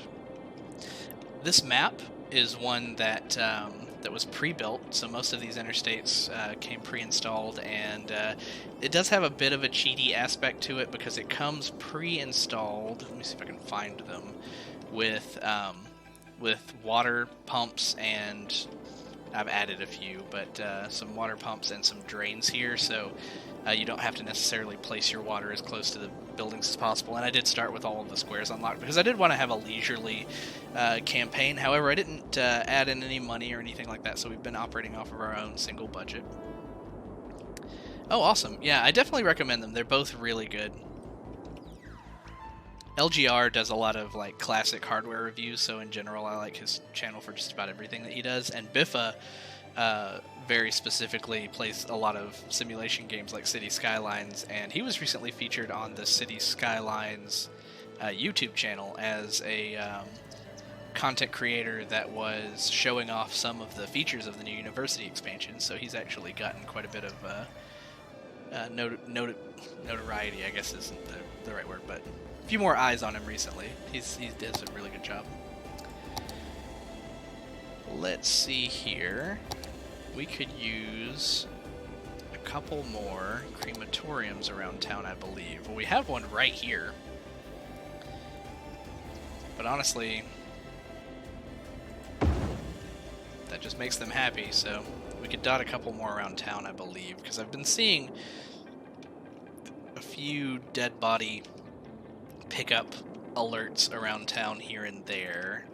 This map is one that that was pre-built, so most of these interstates came pre-installed, and it does have a bit of a cheaty aspect to it because it comes pre-installed. Let me see if I can find them with water pumps, and I've added a few, but some water pumps and some drains here, so you don't have to necessarily place your water as close to the buildings as possible. And I did start with all of the squares unlocked because I did want to have a leisurely campaign. However, I didn't add in any money or anything like that, so we've been operating off of our own single budget. Oh, awesome. Yeah, I definitely recommend them. They're both really good. LGR does a lot of like classic hardware reviews, so in general I like his channel for just about everything that he does. And Biffa very specifically plays a lot of simulation games like City Skylines, and he was recently featured on the City Skylines YouTube channel as a content creator that was showing off some of the features of the new university expansion, so he's actually gotten quite a bit of notoriety, I guess isn't the right word, but a few more eyes on him recently. He does a really good job. Let's see here. We could use a couple more crematoriums around town, I believe. Well, we have one right here. But honestly, that just makes them happy, so we could dot a couple more around town, I believe, because I've been seeing a few dead body pickup alerts around town here and there.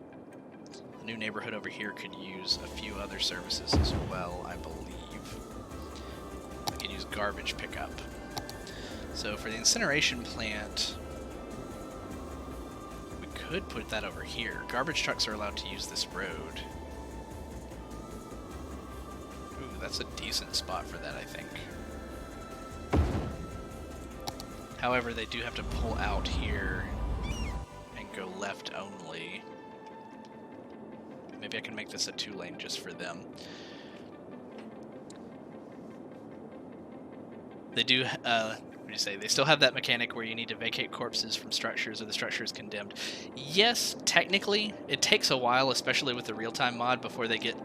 The new neighborhood over here could use a few other services as well, I believe. We could use garbage pickup. So for the incineration plant, we could put that over here. Garbage trucks are allowed to use this road. Ooh, that's a decent spot for that, I think. However, they do have to pull out here and go left only. Maybe I can make this a 2-lane just for them. They do, what do you say? They still have that mechanic where you need to vacate corpses from structures or the structure is condemned. Yes, technically, it takes a while, especially with the real-time mod, before they get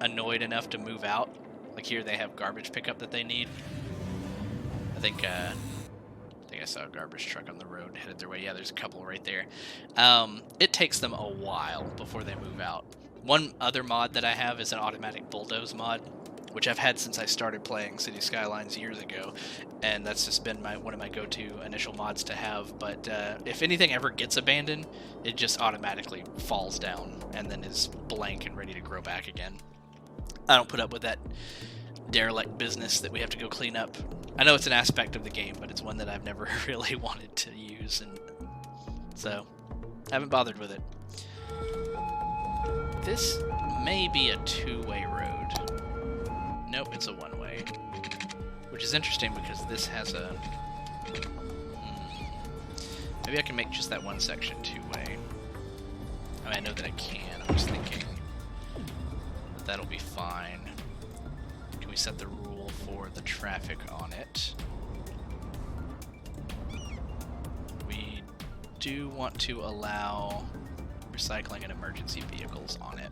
annoyed enough to move out. Like here, they have garbage pickup that they need. I think I saw a garbage truck on the road headed their way. Yeah, there's a couple right there. It takes them a while before they move out. One other mod that I have is an automatic bulldoze mod, which I've had since I started playing City Skylines years ago, and that's just been one of my go-to initial mods to have. But if anything ever gets abandoned, it just automatically falls down and then is blank and ready to grow back again. I don't put up with that derelict business that we have to go clean up. I know it's an aspect of the game, but it's one that I've never really wanted to use, and so I haven't bothered with it. This may be a 2-way road. Nope, it's a 1-way. Which is interesting because this has a... Maybe I can make just that one section 2-way. I mean, I know that I can. I'm just thinking that'll be fine. Can we set the rule for the traffic on it? We do want to allow recycling and emergency vehicles on it.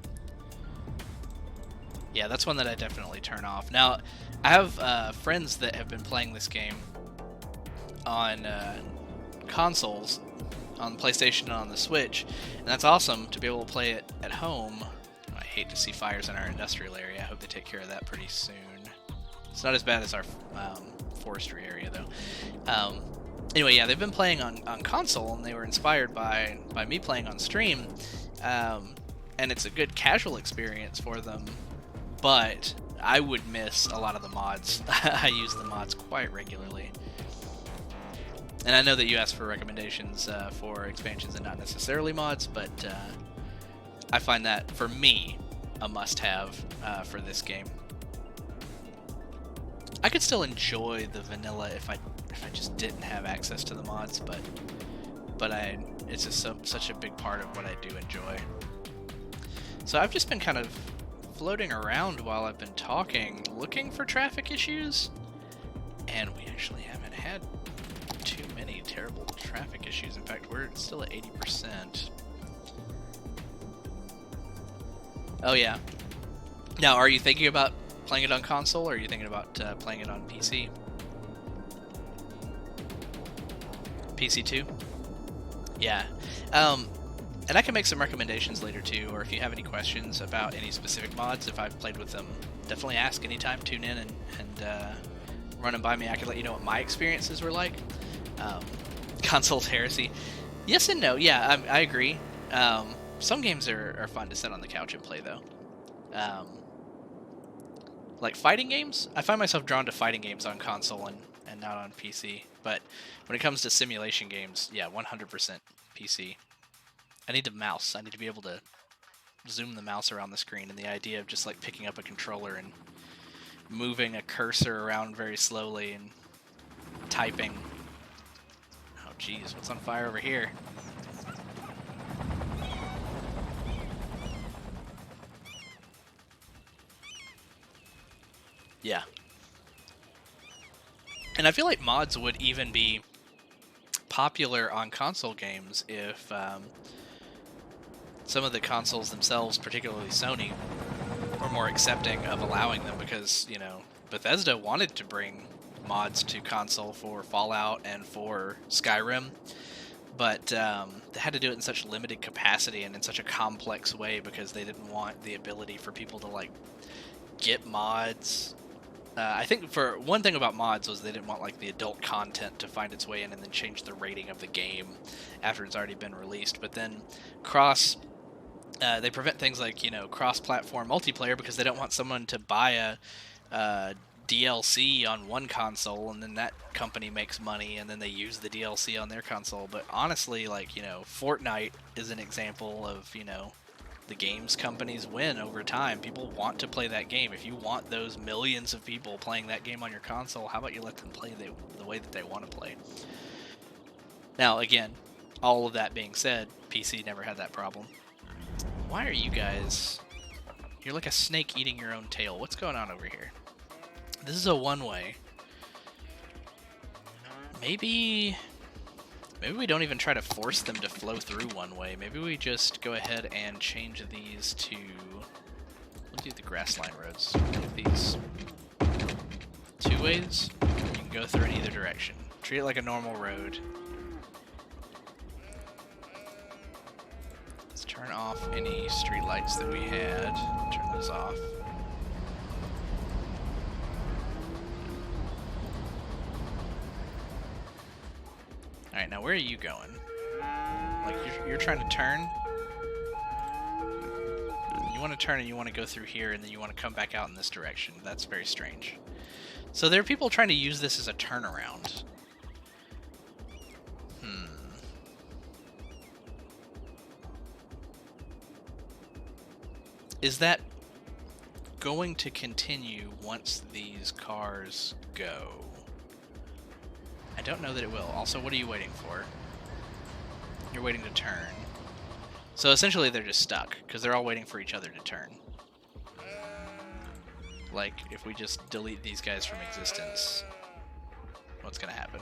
Yeah, that's one that I definitely turn off. Now, I have friends that have been playing this game on consoles, on PlayStation and on the Switch, and that's awesome to be able to play it at home. I hate to see fires in our industrial area. I hope they take care of that pretty soon. It's not as bad as our forestry area, though. Anyway, yeah, they've been playing on console, and they were inspired by me playing on stream, and it's a good casual experience for them, but I would miss a lot of the mods. I use the mods quite regularly. And I know that you asked for recommendations for expansions and not necessarily mods, but I find that, for me, a must-have for this game. I could still enjoy the vanilla if I just didn't have access to the mods, but it's just such a big part of what I do enjoy. So I've just been kind of floating around while I've been talking, looking for traffic issues, and we actually haven't had too many terrible traffic issues. In fact, we're still at 80%. Oh yeah. Now, are you thinking about playing it on console, or are you thinking about playing it on PC? PC too? Yeah. And I can make some recommendations later too, or if you have any questions about any specific mods, if I've played with them, definitely ask anytime. Tune in and run them by me. I can let you know what my experiences were like. Console's heresy. Yes and no. Yeah, I agree. Some games are fun to sit on the couch and play, though. Like fighting games, I find myself drawn to fighting games on console and not on PC. But when it comes to simulation games, yeah, 100% PC. I need a mouse. I need to be able to zoom the mouse around the screen, and the idea of just like picking up a controller and moving a cursor around very slowly and typing. Oh geez, what's on fire over here? Yeah. And I feel like mods would even be popular on console games if some of the consoles themselves, particularly Sony, were more accepting of allowing them, because, you know, Bethesda wanted to bring mods to console for Fallout and for Skyrim, but they had to do it in such limited capacity and in such a complex way because they didn't want the ability for people to, like, get mods. I think for one thing about mods was they didn't want like the adult content to find its way in and then change the rating of the game after it's already been released. But then they prevent things like, you know, cross-platform multiplayer because they don't want someone to buy a DLC on one console and then that company makes money and then they use the DLC on their console. But honestly, like, you know, Fortnite is an example of, you know, the games companies win over time. People want to play that game. If you want those millions of people playing that game on your console, how about you let them play the way that they want to play? Now, again, all of that being said, PC never had that problem. Why are you guys... You're like a snake eating your own tail. What's going on over here? This is a one-way. Maybe we don't even try to force them to flow through one way. Maybe we just go ahead and change these to... We'll do the grass line roads. Make these two ways. You can go through in either direction. Treat it like a normal road. Let's turn off any street lights that we had. Turn those off. Alright, now where are you going? Like, you're trying to turn? You want to turn and you want to go through here and then you want to come back out in this direction. That's very strange. So there are people trying to use this as a turnaround. Is that going to continue once these cars go? I don't know that it will. Also, what are you waiting for? You're waiting to turn. So essentially they're just stuck, because they're all waiting for each other to turn. Like, if we just delete these guys from existence, what's going to happen?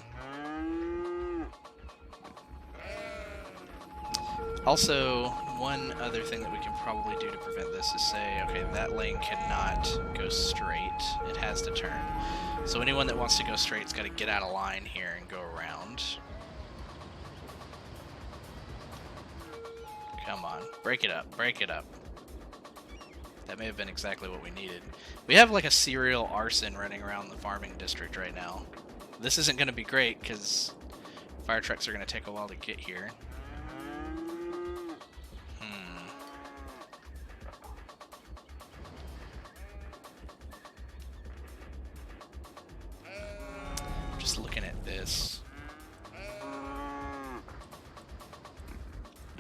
Also, one other thing that we can probably do to prevent this is say, okay, that lane cannot go straight. It has to turn. So anyone that wants to go straight's got to get out of line here and go around. Come on. Break it up. Break it up. That may have been exactly what we needed. We have like a serial arson running around the farming district right now. This isn't going to be great because fire trucks are going to take a while to get here. Just looking at this.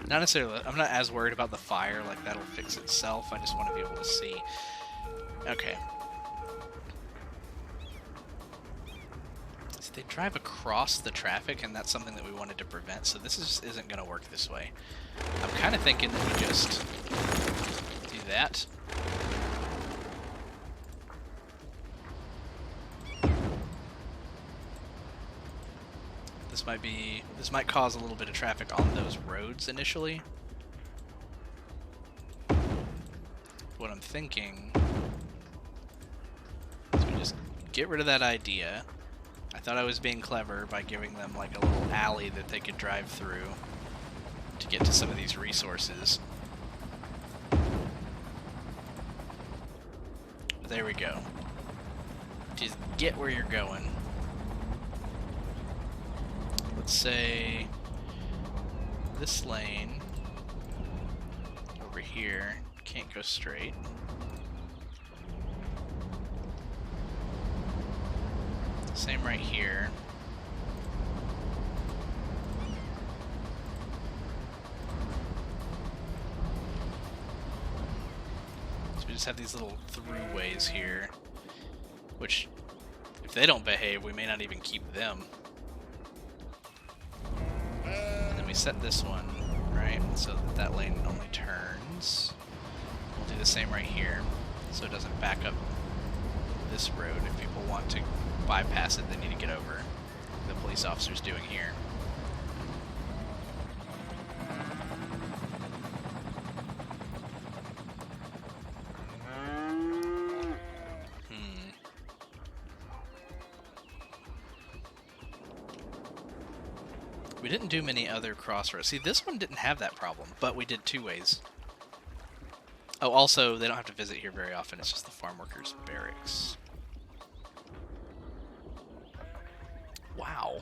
Not necessarily, I'm not as worried about the fire, like that'll fix itself. I just want to be able to see. Okay. So they drive across the traffic, and that's something that we wanted to prevent, so this isn't going to work this way. I'm kind of thinking that we just do that. This might cause a little bit of traffic on those roads initially. What I'm thinking is we just get rid of that idea. I thought I was being clever by giving them like a little alley that they could drive through to get to some of these resources. There we go. Just get where you're going. Let's say this lane over here can't go straight. Same right here. So we just have these little throughways here, which if they don't behave, we may not even keep them. We set this one, right, so that lane only turns. We'll do the same right here, so it doesn't back up this road. If people want to bypass it, they need to get over. The police officer's doing here. We didn't do many other crossroads. See, this one didn't have that problem, but we did two ways. Oh, also, they don't have to visit here very often. It's just the farm workers' barracks. Wow.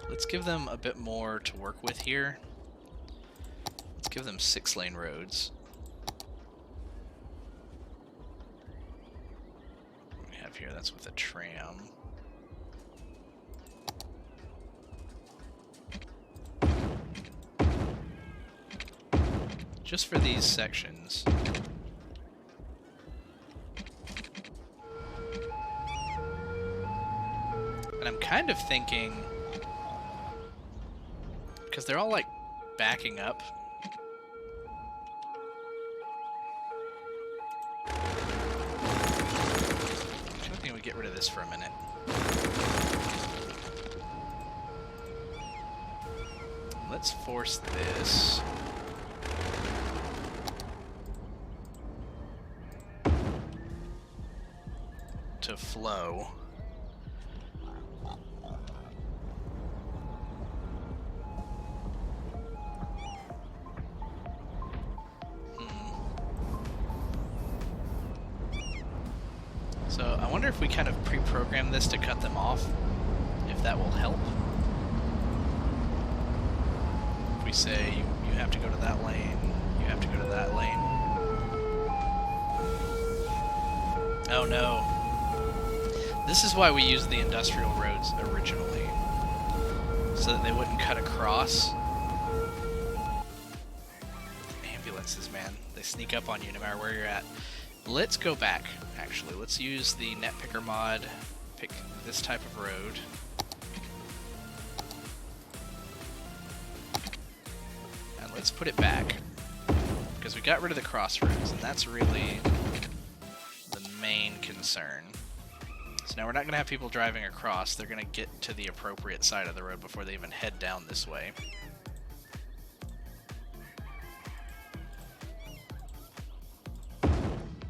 Let's give them a bit more to work with here. Let's give them 6-lane roads. What we have here, that's with a tram. Just for these sections. And I'm kind of thinking, because they're all like backing up. I think we get rid of this for a minute. Let's force this. To flow. So I wonder if we kind of pre-program this to cut them off, if that will help. If we say you have to go to that lane, you have to go to that lane. Oh no. This is why we used the industrial roads originally, so that they wouldn't cut across. Ambulances, man. They sneak up on you no matter where you're at. Let's go back, actually. Let's use the net picker mod, pick this type of road. And let's put it back, because we got rid of the crossroads, and that's really the main concern. So now we're not going to have people driving across. They're going to get to the appropriate side of the road before they even head down this way.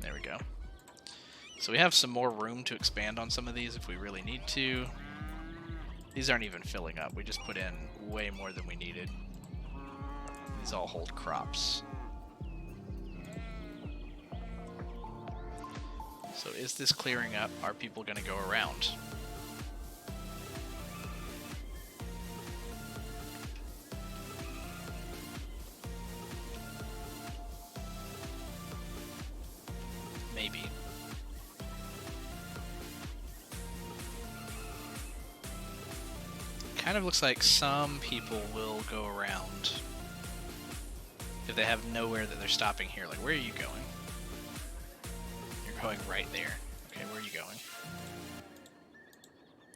There we go. So we have some more room to expand on some of these if we really need to. These aren't even filling up. We just put in way more than we needed. These all hold crops. So is this clearing up? Are people going to go around? Maybe. kind of looks like some people will go around if they have nowhere that they're stopping here. Like, where are you going? You're going right there. Okay, where are you going?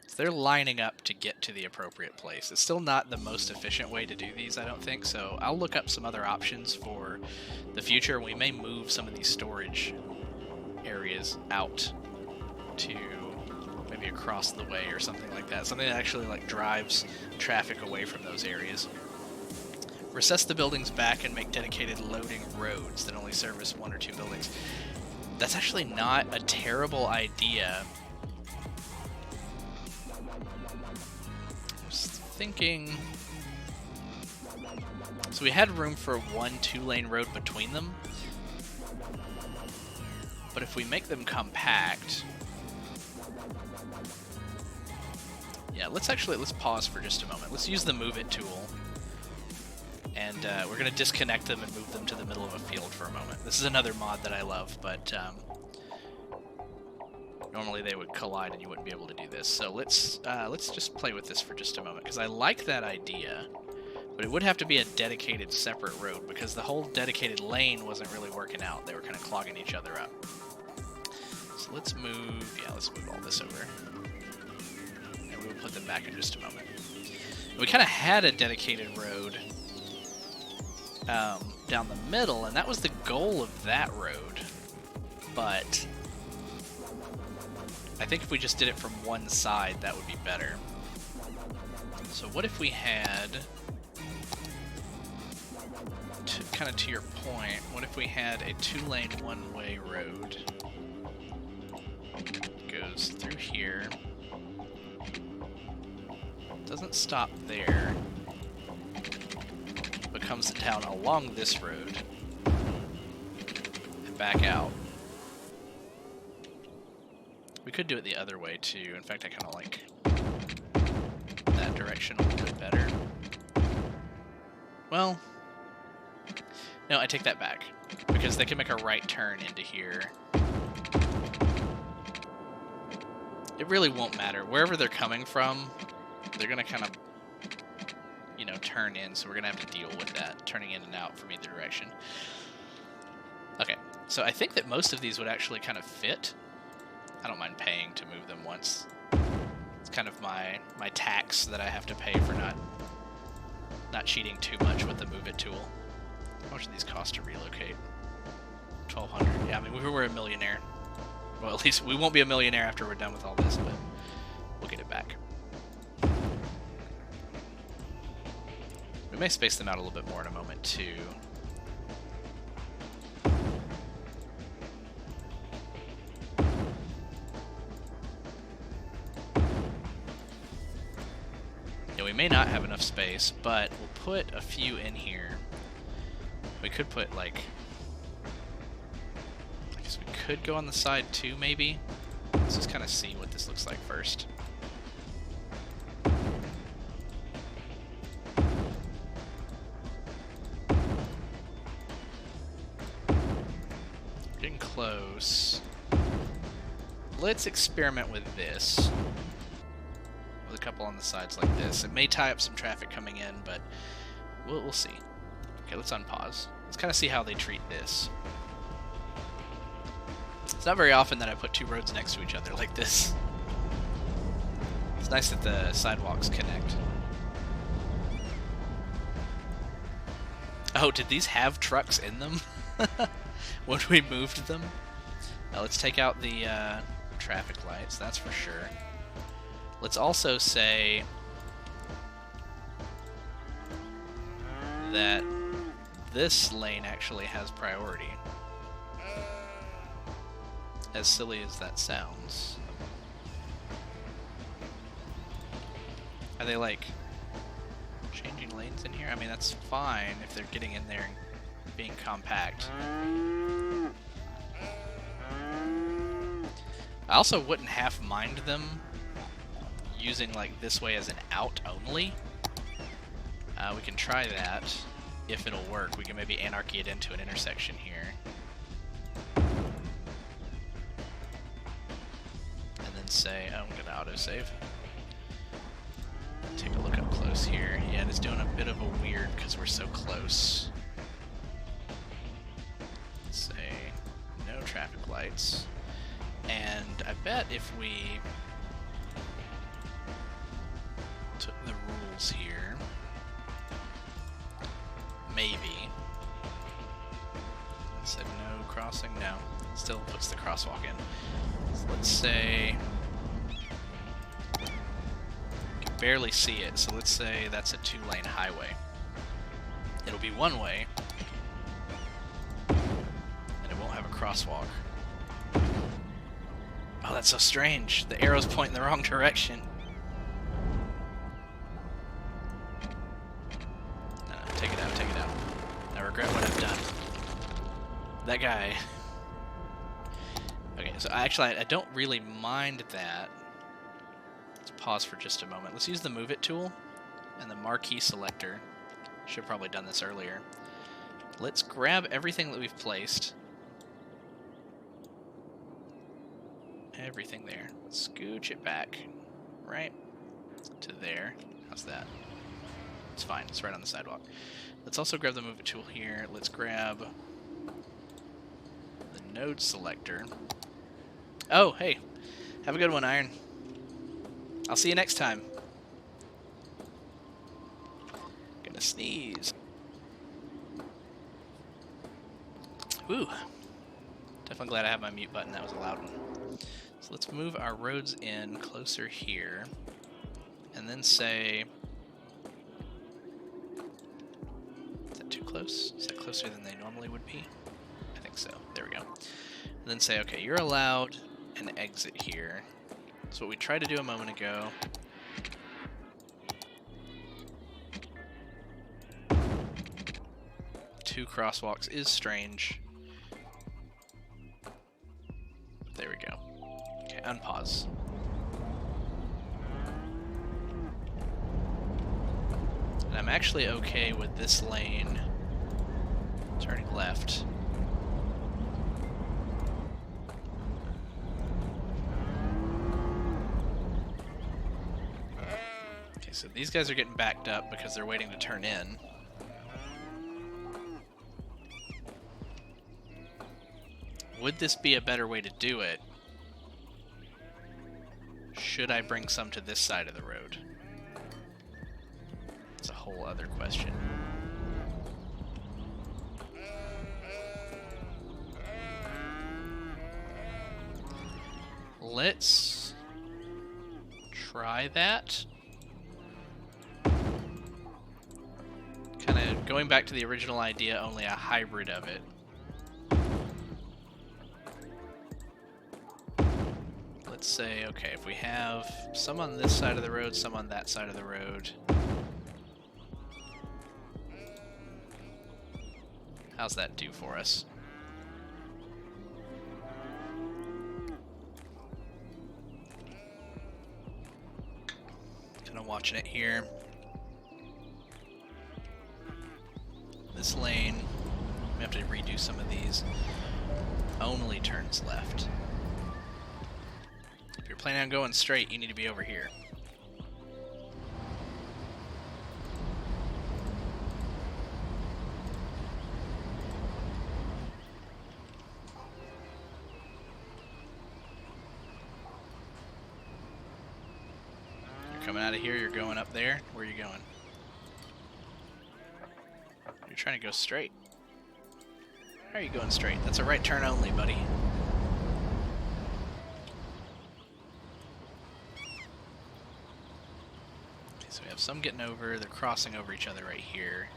So they're lining up to get to the appropriate place. It's still not the most efficient way to do these, I don't think, so I'll look up some other options for the future. We may move some of these storage areas out to maybe across the way or something like that. Something that actually like drives traffic away from those areas. Recess the buildings back and make dedicated loading roads that only service 1 or 2 buildings. That's actually not a terrible idea. Just thinking... So we had room for 1 2-lane road between them. But if we make them compact... Yeah, let's pause for just a moment. Let's use the Move It tool. And we're going to disconnect them and move them to the middle of a field for a moment. This is another mod that I love, but normally they would collide and you wouldn't be able to do this. So let's just play with this for just a moment, because I like that idea, but it would have to be a dedicated separate road, because the whole dedicated lane wasn't really working out. They were kind of clogging each other up. So let's move all this over. And we will put them back in just a moment. We kind of had a dedicated road down the middle, and that was the goal of that road, but I think if we just did it from one side, that would be better. So what if we had, kind of to your point, what if we had a 2-lane one-way road? Goes through here, doesn't stop there, but comes down along this road and back out. We could do it the other way too. In fact, I kind of like that direction a little bit better. Well, no, I take that back, because they can make a right turn into here. It really won't matter. Wherever they're coming from, they're going to kind of, you know, turn in, so we're going to have to deal with that, turning in and out from either direction. Okay, so I think that most of these would actually kind of fit. I don't mind paying to move them once. It's kind of my tax that I have to pay for not cheating too much with the Move It tool. How much do these cost to relocate? 1,200. Yeah, I mean, we were a millionaire. Well, at least we won't be a millionaire after we're done with all this, but we'll get it back. We may space them out a little bit more in a moment, too. Yeah, we may not have enough space, but we'll put a few in here. We could put, like... I guess we could go on the side, too, maybe? Let's just kind of see what this looks like first. Getting close. Let's experiment with this. With a couple on the sides like this. It may tie up some traffic coming in, but we'll see. Okay, let's unpause. Let's kind of see how they treat this. It's not very often that I put 2 roads next to each other like this. It's nice that the sidewalks connect. Oh, did these have trucks in them when we moved them? Now let's take out the traffic lights, that's for sure. Let's also say that this lane actually has priority. As silly as that sounds. Are they like changing lanes in here? I mean, that's fine if they're getting in there and being compact. I also wouldn't half mind them using like this way as an out only. We can try that if it'll work. We can maybe anarchy it into an intersection here. And then say, oh, I'm gonna autosave. Take a look up close here. Yeah, it's doing a bit of a weird because we're so close. Let's say no traffic lights. And I bet if we took the rules here, maybe. I said no crossing, no. Still puts the crosswalk in. So let's say, you can barely see it, so let's say that's a 2-lane highway. It'll be one way, and it won't have a crosswalk. Oh, that's so strange. The arrow's pointing the wrong direction. No, take it out, take it out. I regret what I've done. That guy. Okay, so I don't really mind that. Let's pause for just a moment. Let's use the Move It tool and the marquee selector. Should have probably done this earlier. Let's grab everything that we've placed. Everything there. Let's scooch it back, right to there. How's that? It's fine. It's right on the sidewalk. Let's also grab the Move It tool here. Let's grab the node selector. Oh, hey. Have a good one, Iron. I'll see you next time. Gonna sneeze. Ooh. Definitely glad I have my mute button. That was a loud one. So let's move our roads in closer here. And then say... Is that too close? Is that closer than they normally would be? I think so. There we go. And then say, okay, you're allowed an exit here. That's what we tried to do a moment ago. Two crosswalks is strange. There we go. Okay, unpause. And I'm actually okay with this lane turning left. Okay, so these guys are getting backed up because they're waiting to turn in. Would this be a better way to do it? Should I bring some to this side of the road? It's a whole other question. Let's try that. Kind of going back to the original idea, only a hybrid of it. Let's say, okay, if we have some on this side of the road, some on that side of the road. How's that do for us? Kind of watching it here. This lane, we have to redo some of these. Only turns left. If you're planning on going straight, you need to be over here. You're coming out of here, you're going up there. Where are you going? You're trying to go straight. How are you going straight? That's a right turn only, buddy. So we have some getting over, they're crossing over each other right here.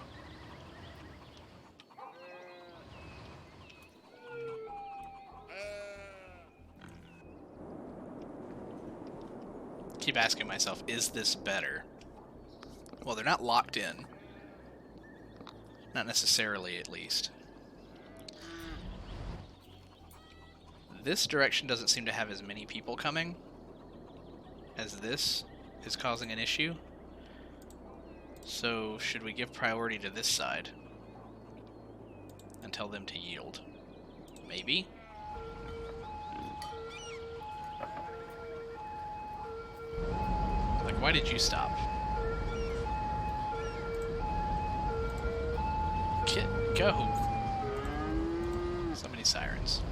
Keep asking myself, is this better? Well, they're not locked in. Not necessarily, at least. This direction doesn't seem to have as many people coming as this is causing an issue. So, should we give priority to this side and tell them to yield? Maybe? Like, why did you stop? go. So many sirens.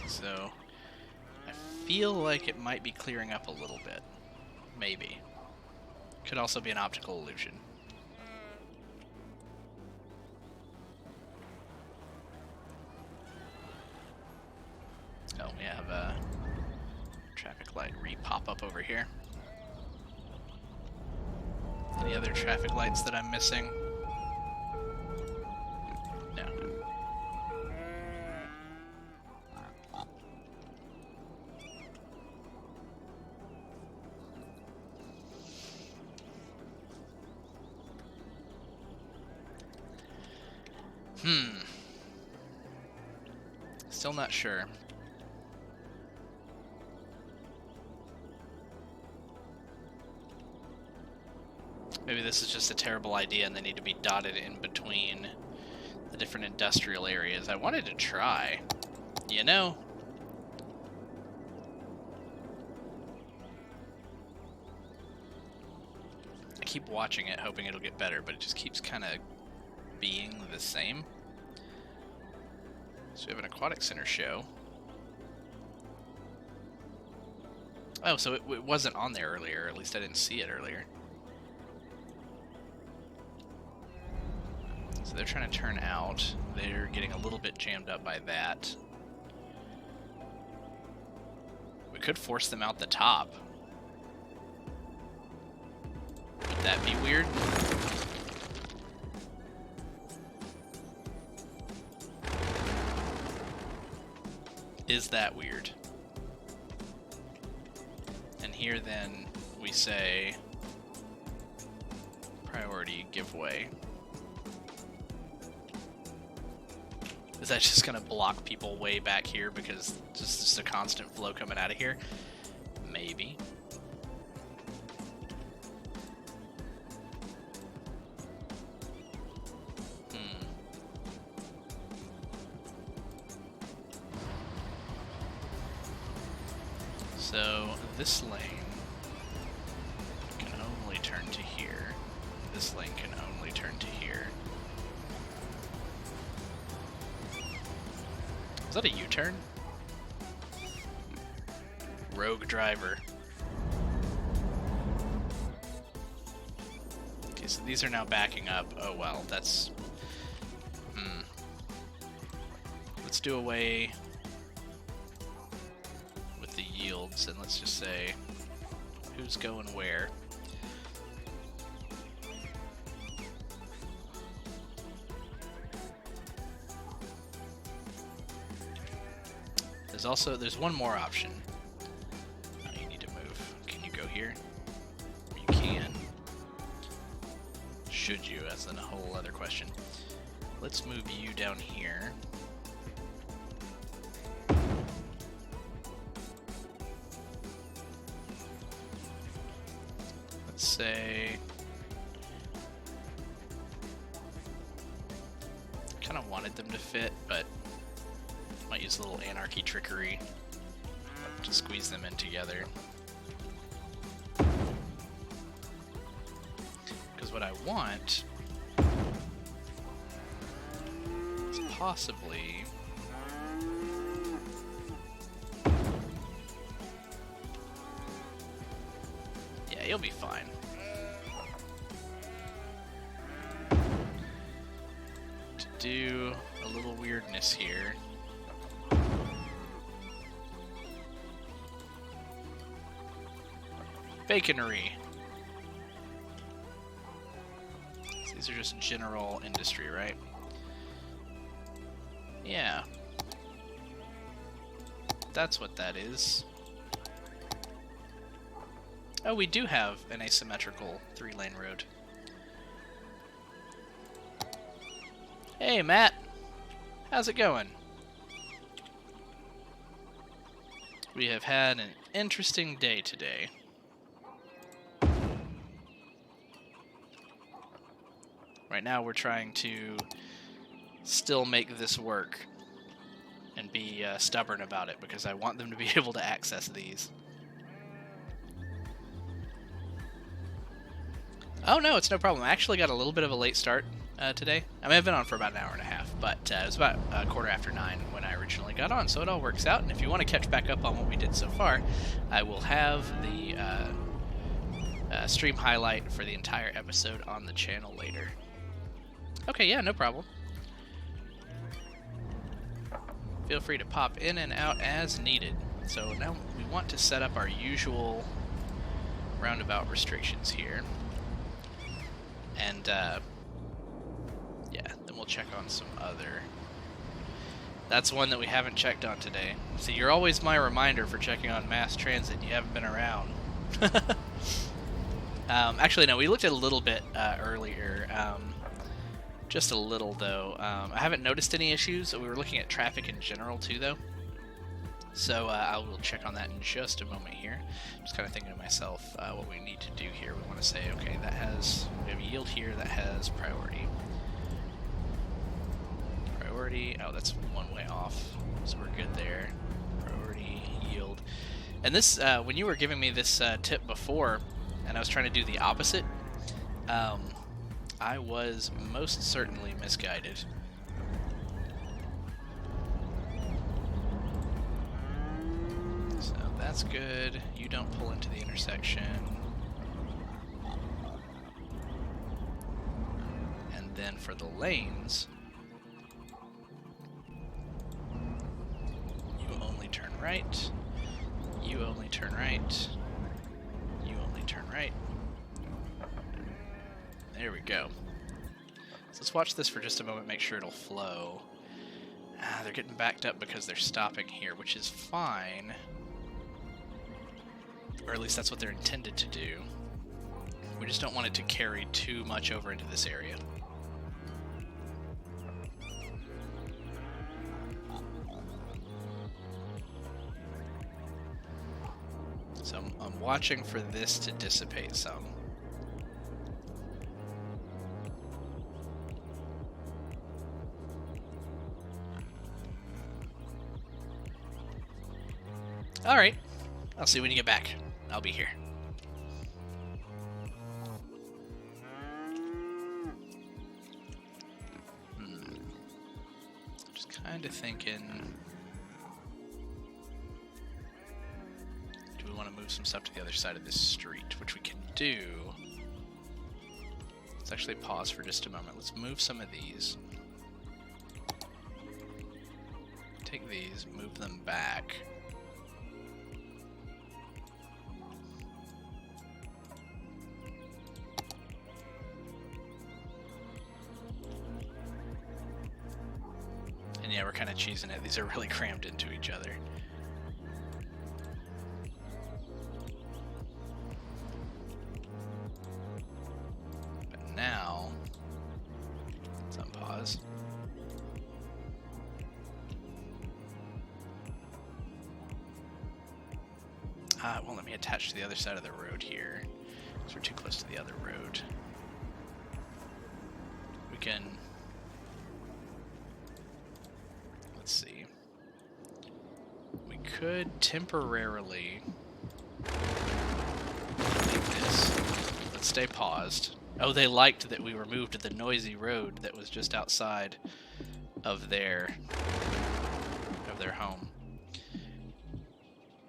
So, I feel like it might be clearing up a little bit. Maybe. Could also be an optical illusion. Oh, we have a traffic light re-pop up over here. Any other traffic lights that I'm missing? No. Still not sure. Maybe this is just a terrible idea and they need to be dotted in between the different industrial areas. I wanted to try. You know? I keep watching it, hoping it'll get better, but it just keeps kind of being the same. So we have an aquatic center show. Oh, so it wasn't on there earlier, or at least I didn't see it earlier. So they're trying to turn out. They're getting a little bit jammed up by that. We could force them out the top. Would that be weird? Is that weird? And here then we say priority give way. Is that just gonna block people way back here because just a constant flow coming out of here? Maybe. So this lane can only turn to here. This lane can only turn to here. Is that a U-turn? Rogue driver. Okay, so these are now backing up. Oh well, that's... Let's do away with the yields and let's just say who's going where. There's one more option. Oh, you need to move. Can you go here? You can. Should you? That's then a whole other question. Let's move you down here. Let's say... kind of wanted them to fit, but might use a little anarchy trickery to squeeze them in together. Because what I want is possibly... yeah, you'll be fine. To do a little weirdness here. Baconery. So these are just general industry, right? Yeah. That's what that is. Oh, we do have an asymmetrical 3-lane road. Hey, Matt. How's it going? We have had an interesting day today. Right now we're trying to still make this work and be stubborn about it because I want them to be able to access these. Oh, no, it's no problem. I actually got a little bit of a late start today. I mean, I've been on for about an hour and a half, but it was about 9:15 when I originally got on, so it all works out. And if you want to catch back up on what we did so far, I will have the stream highlight for the entire episode on the channel later. Okay, yeah, no problem. Feel free to pop in and out as needed. So now we want to set up our usual roundabout restrictions here. And, yeah, then we'll check on some other... That's one that we haven't checked on today. See, you're always my reminder for checking on mass transit. You haven't been around. Actually, no, we looked at a little bit earlier. Just a little, though. I haven't noticed any issues. We were looking at traffic in general, too, though. So I will check on that in just a moment here. Just kind of thinking to myself what we need to do here. We want to say, okay, we have yield here that has priority. Priority, oh, that's one way off, so we're good there. Priority, yield. And this, when you were giving me this tip before, and I was trying to do the opposite, I was most certainly misguided. So that's good. You don't pull into the intersection. And then for the lanes, you only turn right. You only turn right. You only turn right. There we go. So let's watch this for just a moment, make sure it'll flow. They're getting backed up because they're stopping here, which is fine. Or at least that's what they're intended to do. We just don't want it to carry too much over into this area. So I'm watching for this to dissipate some. Alright, I'll see you when you get back. I'll be here. Just kind of thinking... Do we want to move some stuff to the other side of this street? Which we can do. Let's actually pause for just a moment. Let's move some of these. Take these, move them back. And yeah, we're kind of cheesing it. These are really crammed into each other. But now, let's unpause. It won't let me attach to the other side of the road here, because we're too close to the other road. We can... Let's see. We could temporarily leave this. Let's stay paused. Oh, they liked that we removed the noisy road that was just outside of their home.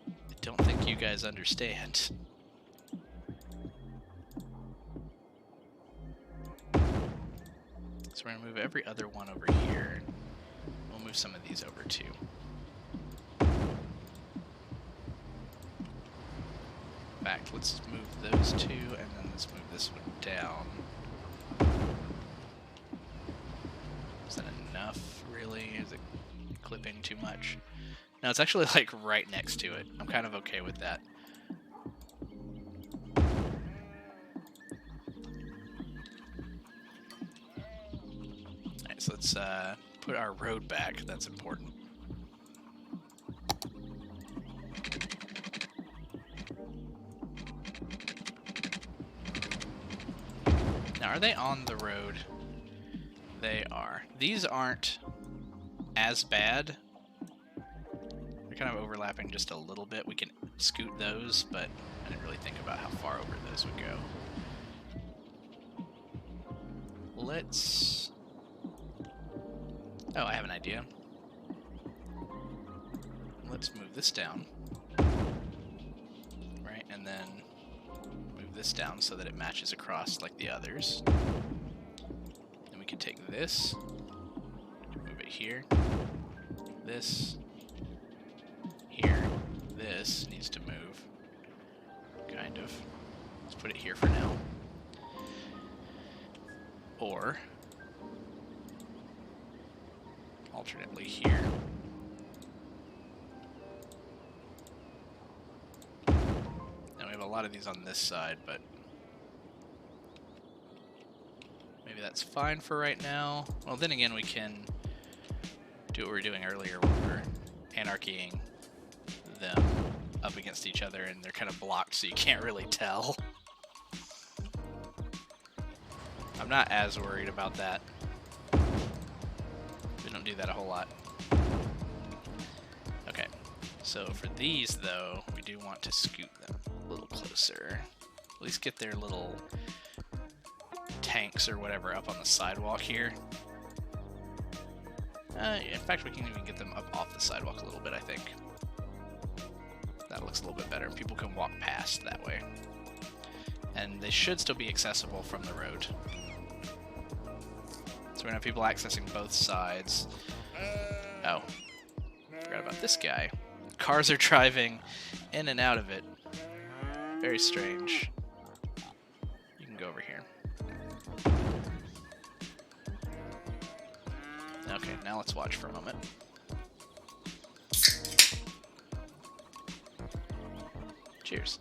I don't think you guys understand. So we're gonna move every other one over here. We'll move some of these over too. In fact, let's move those two, and then let's move this one down. Is that enough, really? Is it clipping too much? No, it's actually like right next to it. I'm kind of okay with that. Alright, so let's put our road back. That's important. Now, are they on the road? They are. These aren't as bad. They're kind of overlapping just a little bit. We can scoot those, but I didn't really think about how far over those would go. let's... Oh, I have an idea. Let's move this down. Right, and then move this down so that it matches across like the others. Then we can take this, move it here, this, here, this needs to move, kind of. Let's put it here for now. Or, alternately here. Now we have a lot of these on this side, but maybe that's fine for right now. Well, then again, we can do what we were doing earlier when we were anarchying them up against each other and they're kind of blocked so you can't really tell. I'm not as worried about that. We don't do that a whole lot. Okay, so for these though, we do want to scoot them a little closer. At least get their little tanks or whatever up on the sidewalk here. In fact, we can even get them up off the sidewalk a little bit, I think. That looks a little bit better. People can walk past that way. And they should still be accessible from the road. So we're going to have people accessing both sides. Oh, forgot about this guy. Cars are driving in and out of it. Very strange. You can go over here. Okay, now let's watch for a moment. Cheers.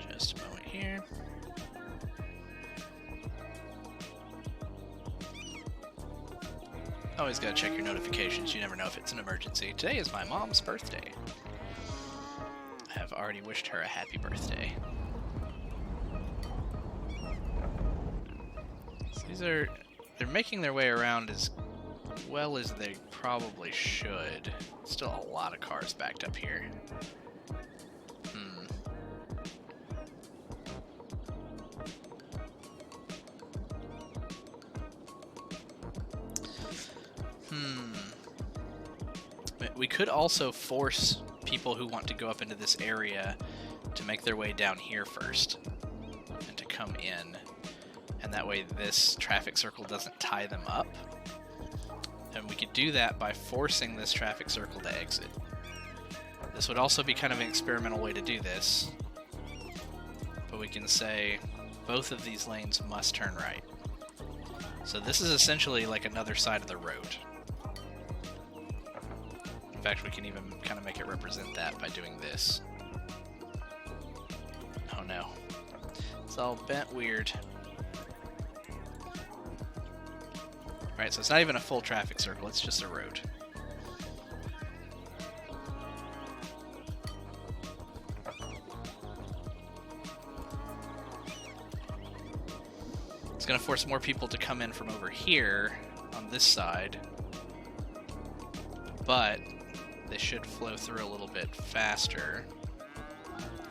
Just a moment here. Always gotta check your notifications. You never know if it's an emergency. Today is my mom's birthday. I have already wished her a happy birthday. So they're making their way around as well as they probably should. Still a lot of cars backed up here. We could also force people who want to go up into this area to make their way down here first and to come in, and that way this traffic circle doesn't tie them up. And we could do that by forcing this traffic circle to exit. This would also be kind of an experimental way to do this, but we can say both of these lanes must turn right. So this is essentially like another side of the road. In fact, we can even kind of make it represent that by doing this. Oh no. It's all bent weird. Alright, so it's not even a full traffic circle, it's just a road. It's going to force more people to come in from over here on this side, but they should flow through a little bit faster.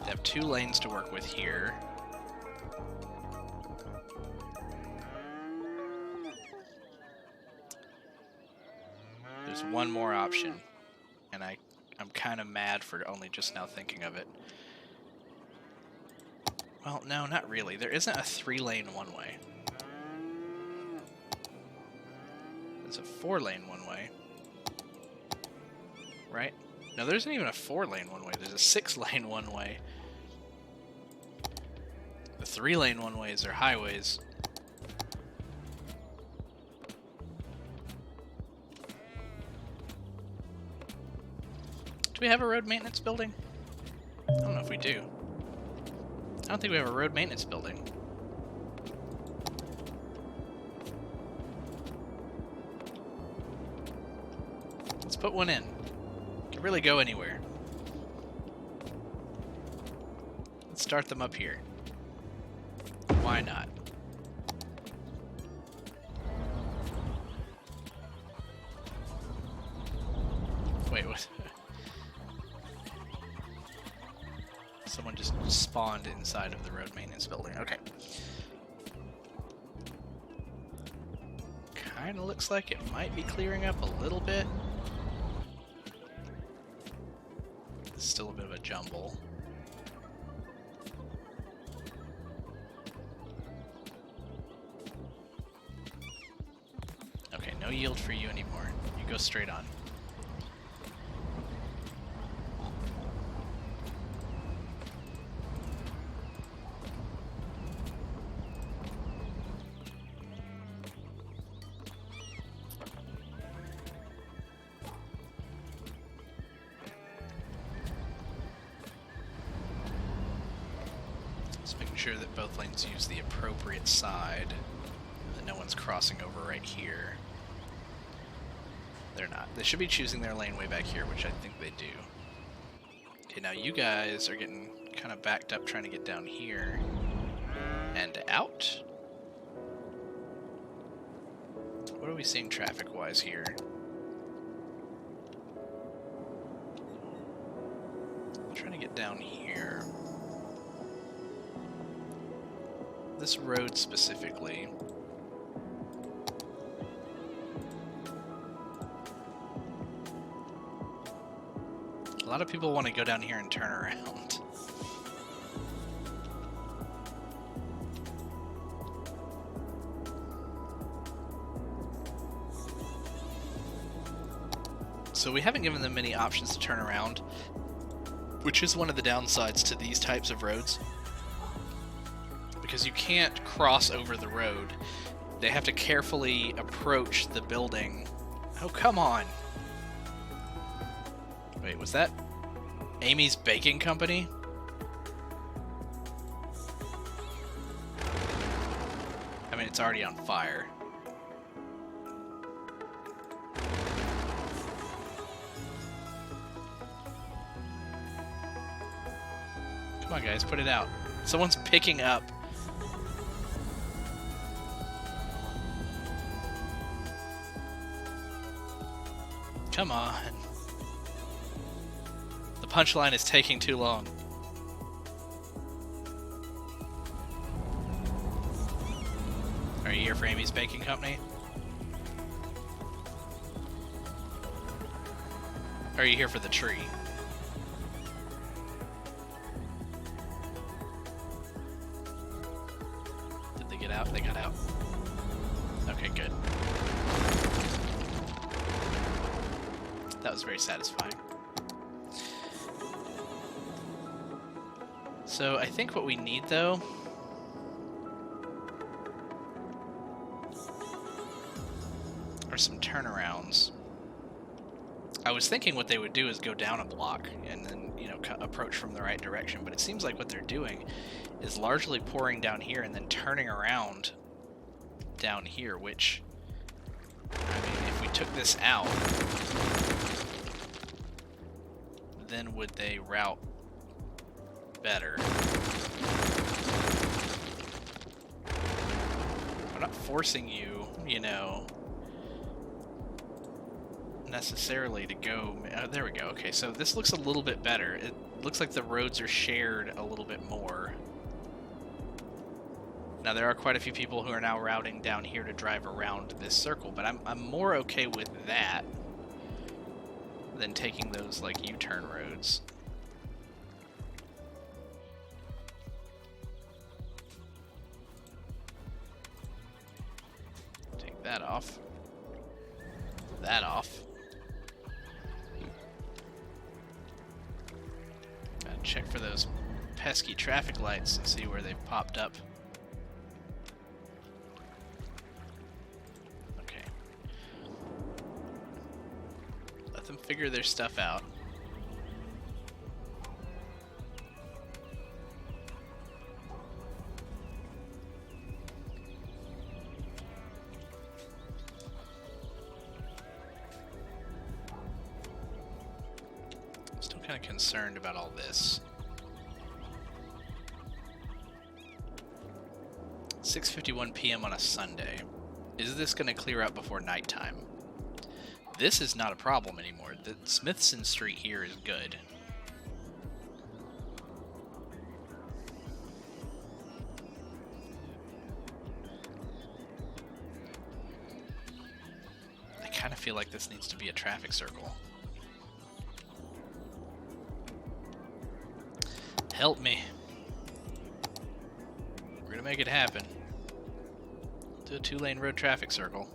They have 2 lanes to work with here. There's one more option, and I'm kind of mad for only just now thinking of it. Well, no, not really. There isn't a 3-lane one-way. There's a 4-lane one-way. Right? No, there isn't even a 4-lane one-way. There's a 6-lane one-way. The 3-lane one-ways are highways. Do we have a road maintenance building? I don't know if we do. I don't think we have a road maintenance building. Let's put one in. Can really go anywhere. Let's start them up here. Why not? Someone just spawned inside of the road maintenance building. Okay. Kinda looks like it might be clearing up a little bit. It's still a bit of a jumble. Okay, no yield for you anymore. You go straight on. Just making sure that both lanes use the appropriate side, that no one's crossing over right here. They're not. They should be choosing their lane way back here, which I think they do. Okay, now you guys are getting kind of backed up trying to get down here and out. What are we seeing traffic-wise here? I'm trying to get down here. This road specifically. A lot of people want to go down here and turn around. So we haven't given them many options to turn around, which is one of the downsides to these types of roads. Because you can't cross over the road. They have to carefully approach the building. Oh, come on. Wait, was that Amy's Baking Company? I mean, it's already on fire. Come on, guys, put it out. Someone's picking up. Come on. The punchline is taking too long. Are you here for Amy's Baking Company? Or are you here for the tree? Did they get out? They got out. Okay, good. That was very satisfying. So I think what we need, though, are some turnarounds. I was thinking what they would do is go down a block and then, you know, approach from the right direction, but it seems like what they're doing is largely pouring down here and then turning around down here, which, I mean, if we took this out, then would they route better? I'm not forcing you, you know, necessarily to go. There we go. Okay, so this looks a little bit better. It looks like the roads are shared a little bit more. Now, there are quite a few people who are now routing down here to drive around this circle, but I'm more okay with that than taking those, like, U-turn roads. Take that off. That off. Gotta check for those pesky traffic lights and see where they've popped up. Okay. Let them figure their stuff out. Kind of concerned about all this. 6:51 p.m. on a Sunday. Is this going to clear up before nighttime? this is not a problem anymore. The Smithson Street here is good. I kind of feel like this needs to be a traffic circle. Help me. We're gonna make it happen. Do a 2-lane road traffic circle.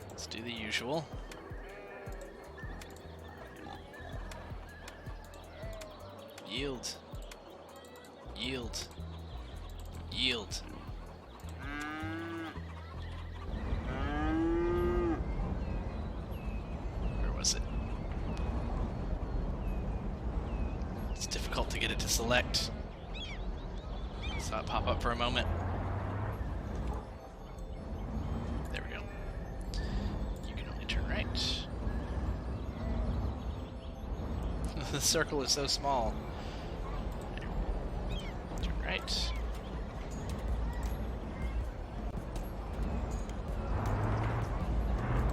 Let's do the usual. Yield. Yield. Yield. Where was it? It's difficult to get it to select. Saw it pop up for a moment. There we go. You can only turn right. The circle is so small. Turn right.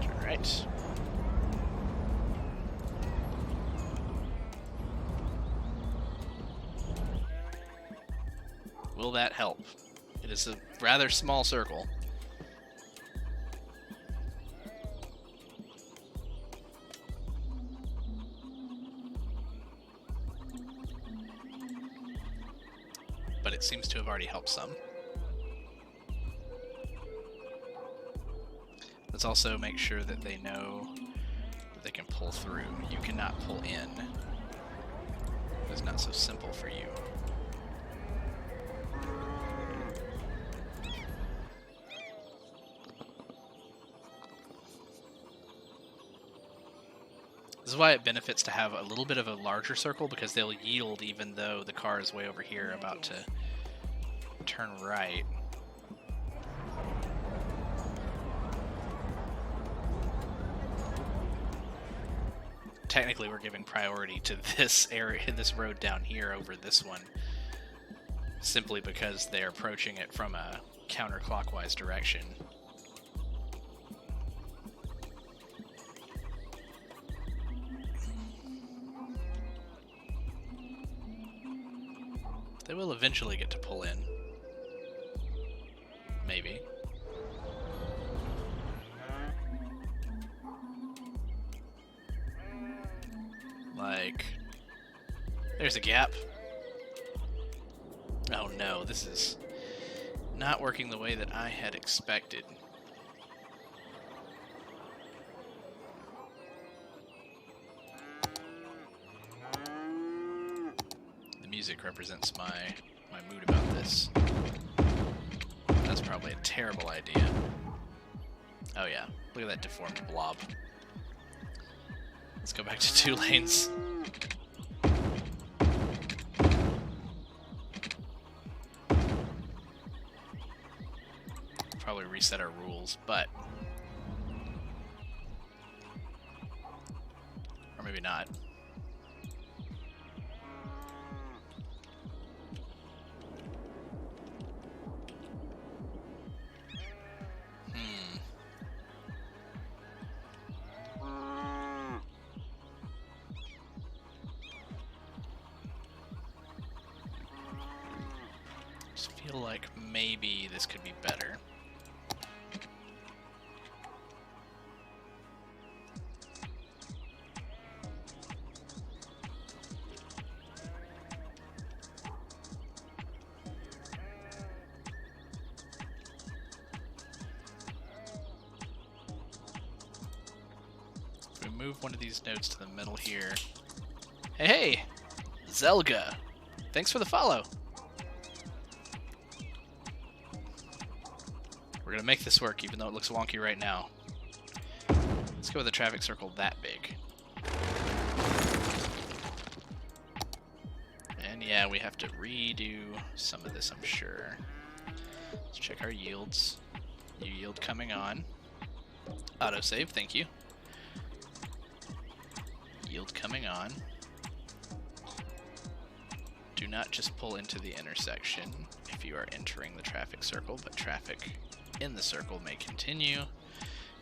Turn right. Will that help? It is a rather small circle. But it seems to have already helped some. Let's also make sure that they know that they can pull through. You cannot pull in. It's not so simple for you. This is why it benefits to have a little bit of a larger circle, because they'll yield even though the car is way over here about to turn right. Technically, we're giving priority to this area, this road down here over this one, simply because they're approaching it from a counterclockwise direction. They will eventually get to pull in. Maybe. Like, there's a gap. Oh no, this is not working the way that I had expected. The music represents my mood about this. That's probably a terrible idea. Oh yeah, look at that deformed blob. Let's go back to 2 lanes. Probably reset our rules, but... or maybe not. Just feel like maybe this could be better. If we move one of these nodes to the middle here. Hey, Zelga! Thanks for the follow! We're gonna make this work, even though it looks wonky right now. Let's go with a traffic circle that big. And yeah, we have to redo some of this, I'm sure. Let's check our yields. New yield coming on. Autosave, thank you. Yield coming on. Do not just pull into the intersection. if you are entering the traffic circle, but traffic in the circle may continue.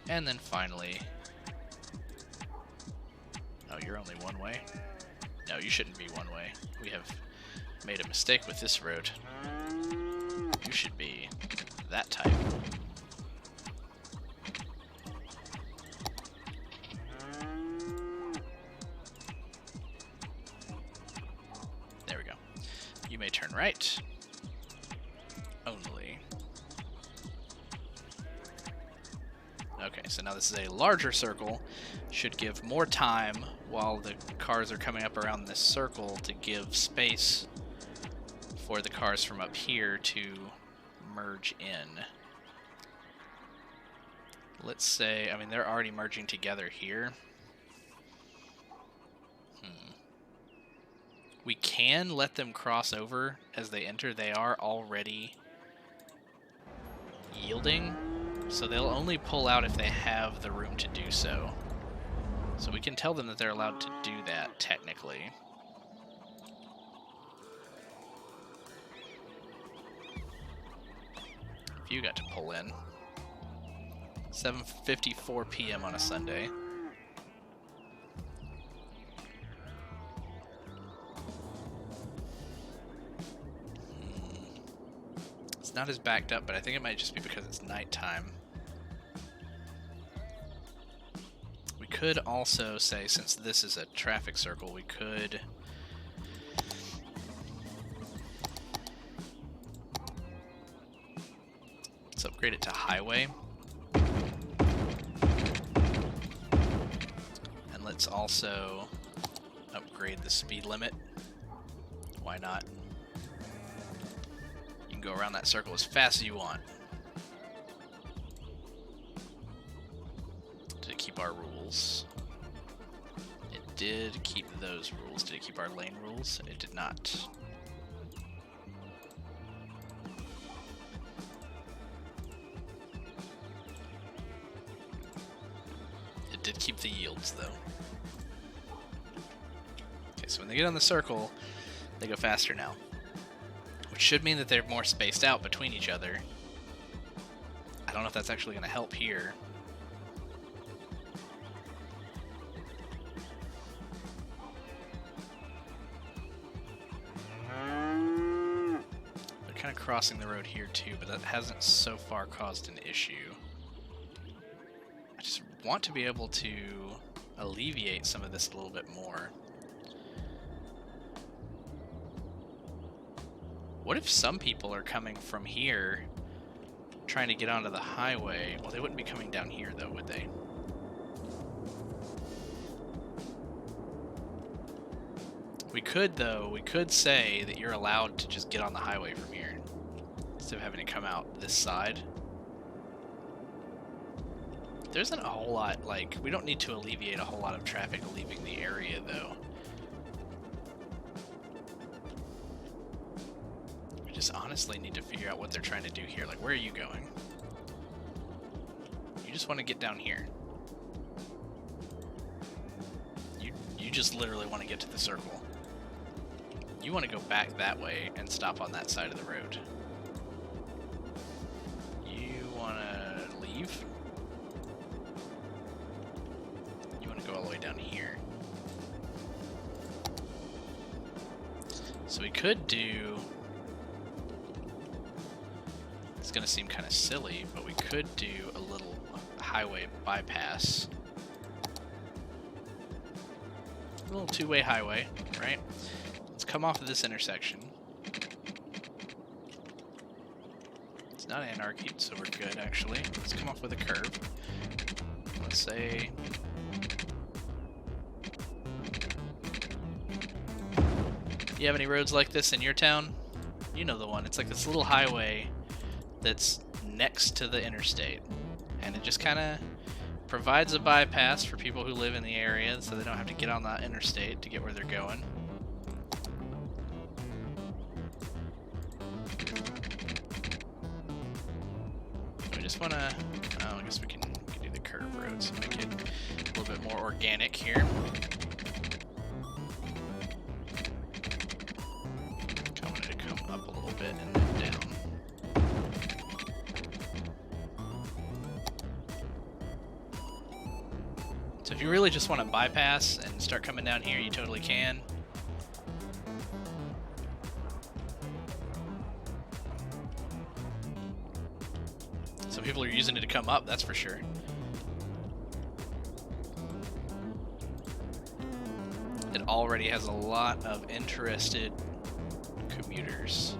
And then finally, oh, you're only one way? No, you shouldn't be one way. We have made a mistake with this road. You should be that type. There we go. You may turn right. Only. Okay, so now this is a larger circle. Should give more time while the cars are coming up around this circle to give space for the cars from up here to merge in. Let's say, I mean, they're already merging together here. We can let them cross over as they enter. They are already yielding, so they'll only pull out if they have the room to do so. So we can tell them that they're allowed to do that, technically. If you got to pull in. 7:54 p.m. on a Sunday. It's not as backed up, but I think it might just be because it's nighttime. We could also say, since this is a traffic circle, we could let's upgrade it to highway. And let's also upgrade the speed limit. Why not? You can go around that circle as fast as you want. Did it keep our rules? It did keep those rules. Did it keep our lane rules? It did not. It did keep the yields, though. Okay, so when they get on the circle, they go faster now. Which should mean that they're more spaced out between each other. I don't know if that's actually going to help here. They're kind of crossing the road here too, but that hasn't so far caused an issue. I just want to be able to alleviate some of this a little bit more. What if some people are coming from here trying to get onto the highway? Well, they wouldn't be coming down here though, would they? We could though, we could say that you're allowed to just get on the highway from here instead of having to come out this side. There isn't a whole lot, like, we don't need to alleviate a whole lot of traffic leaving the area though. Just honestly need to figure out what they're trying to do here. Like, where are you going? You just want to get down here. You just literally want to get to the circle. You want to go back that way and stop on that side of the road. You want to leave? You want to go all the way down here. So we could do... It's going to seem kind of silly, but we could do a little highway bypass. A little two-way highway, right? Let's come off of this intersection. It's not anarchy, so we're good, actually. Let's come off with a curve. Let's say... You have any roads like this in your town? You know the one. It's like this little highway that's next to the interstate, and it just kind of provides a bypass for people who live in the area so they don't have to get on that interstate to get where they're going. We just want to, oh, I guess we can do the curve road so make it a little bit more organic here. I want it to come up a little bit and then down. So if you really just want to bypass and start coming down here, you totally can. Some people are using it to come up, that's for sure. It already has a lot of interested commuters.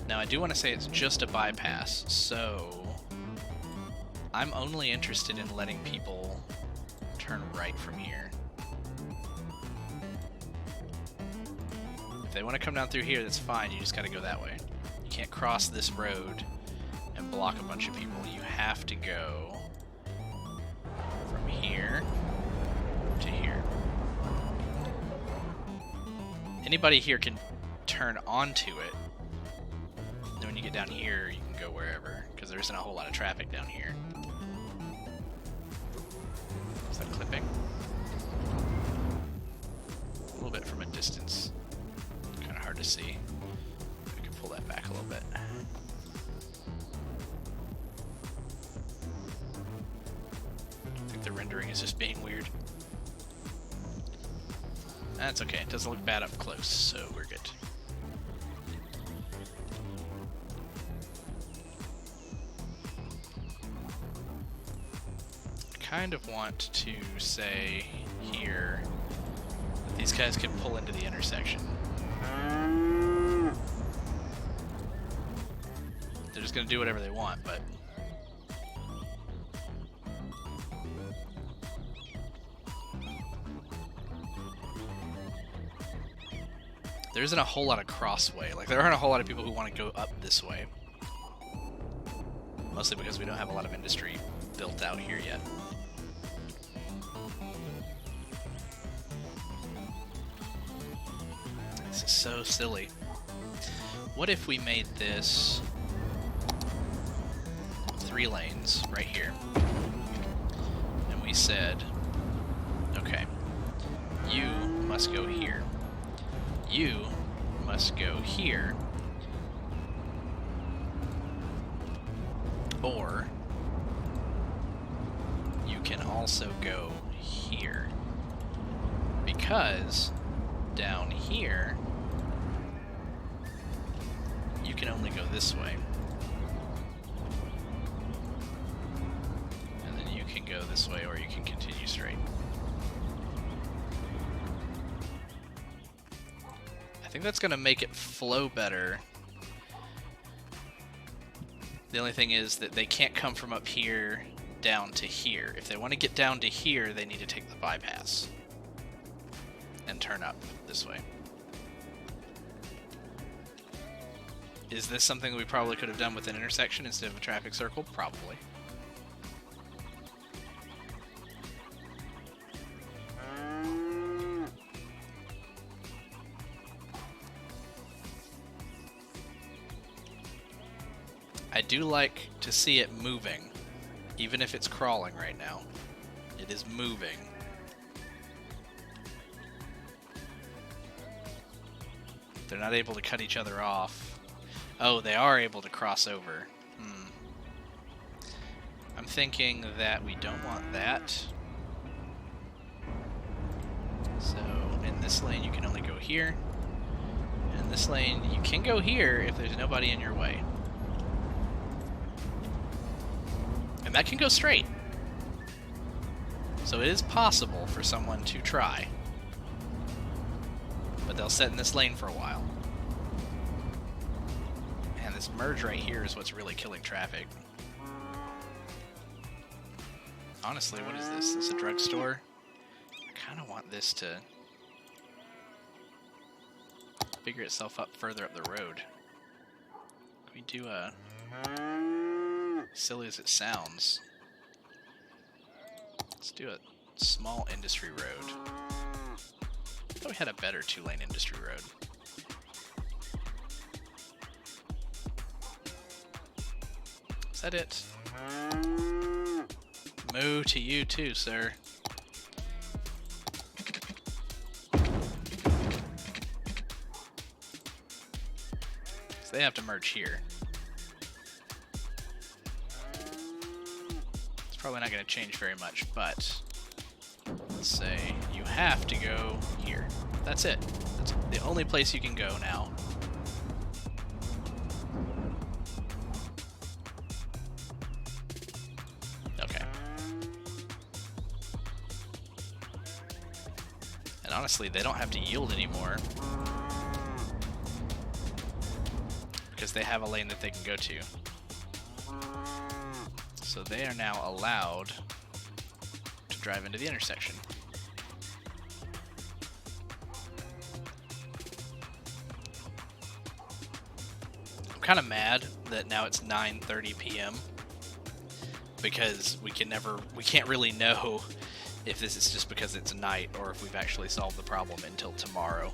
Now I do want to say it's just a bypass, so I'm only interested in letting people turn right from here. If they want to come down through here, that's fine, you just gotta go that way. You can't cross this road and block a bunch of people. You have to go from here to here. Anybody here can turn onto it. Then when you get down here, you can go wherever, because there isn't a whole lot of traffic down here. Is that clipping? A little bit from a distance. Kind of hard to see. I can pull that back a little bit. I think the rendering is just being weird. That's okay. It doesn't look bad up close, so we're good. Kind of want to say here that these guys can pull into the intersection. They're just going to do whatever they want, but there isn't a whole lot of crossway. Like, there aren't a whole lot of people who want to go up this way. Mostly because we don't have a lot of industry built out here yet. This is so silly. What if we made this 3 lanes right here? And we said, okay, you must go here. You must go here. Or you can also go here. Because down here, you can only go this way. And then you can go this way, or you can continue straight. I think that's going to make it flow better. The only thing is that they can't come from up here down to here. If they want to get down to here, they need to take the bypass and turn up this way. Is this something that we probably could have done with an intersection instead of a traffic circle? Probably. I do like to see it moving, even if it's crawling right now. It is moving. They're not able to cut each other off. Oh, they are able to cross over. I'm thinking that we don't want that. So in this lane you can only go here. And in this lane you can go here if there's nobody in your way. And that can go straight. So it is possible for someone to try. But they'll sit in this lane for a while. And this merge right here is what's really killing traffic. Honestly, what is this? Is this a drugstore? I kind of want this to figure itself up further up the road. Can we do a... silly as it sounds. Let's do a small industry road. I thought we had a better 2-lane industry road. Is that it? Moo to you too, sir. they have to merge here. It's probably not going to change very much, but let's say you have to go here. That's it. That's the only place you can go now. Okay. And honestly, they don't have to yield anymore, because they have a lane that they can go to. So they are now allowed to drive into the intersection. I'm kind of mad that now it's 9:30 p.m. because we can't really know if this is just because it's night or if we've actually solved the problem until tomorrow.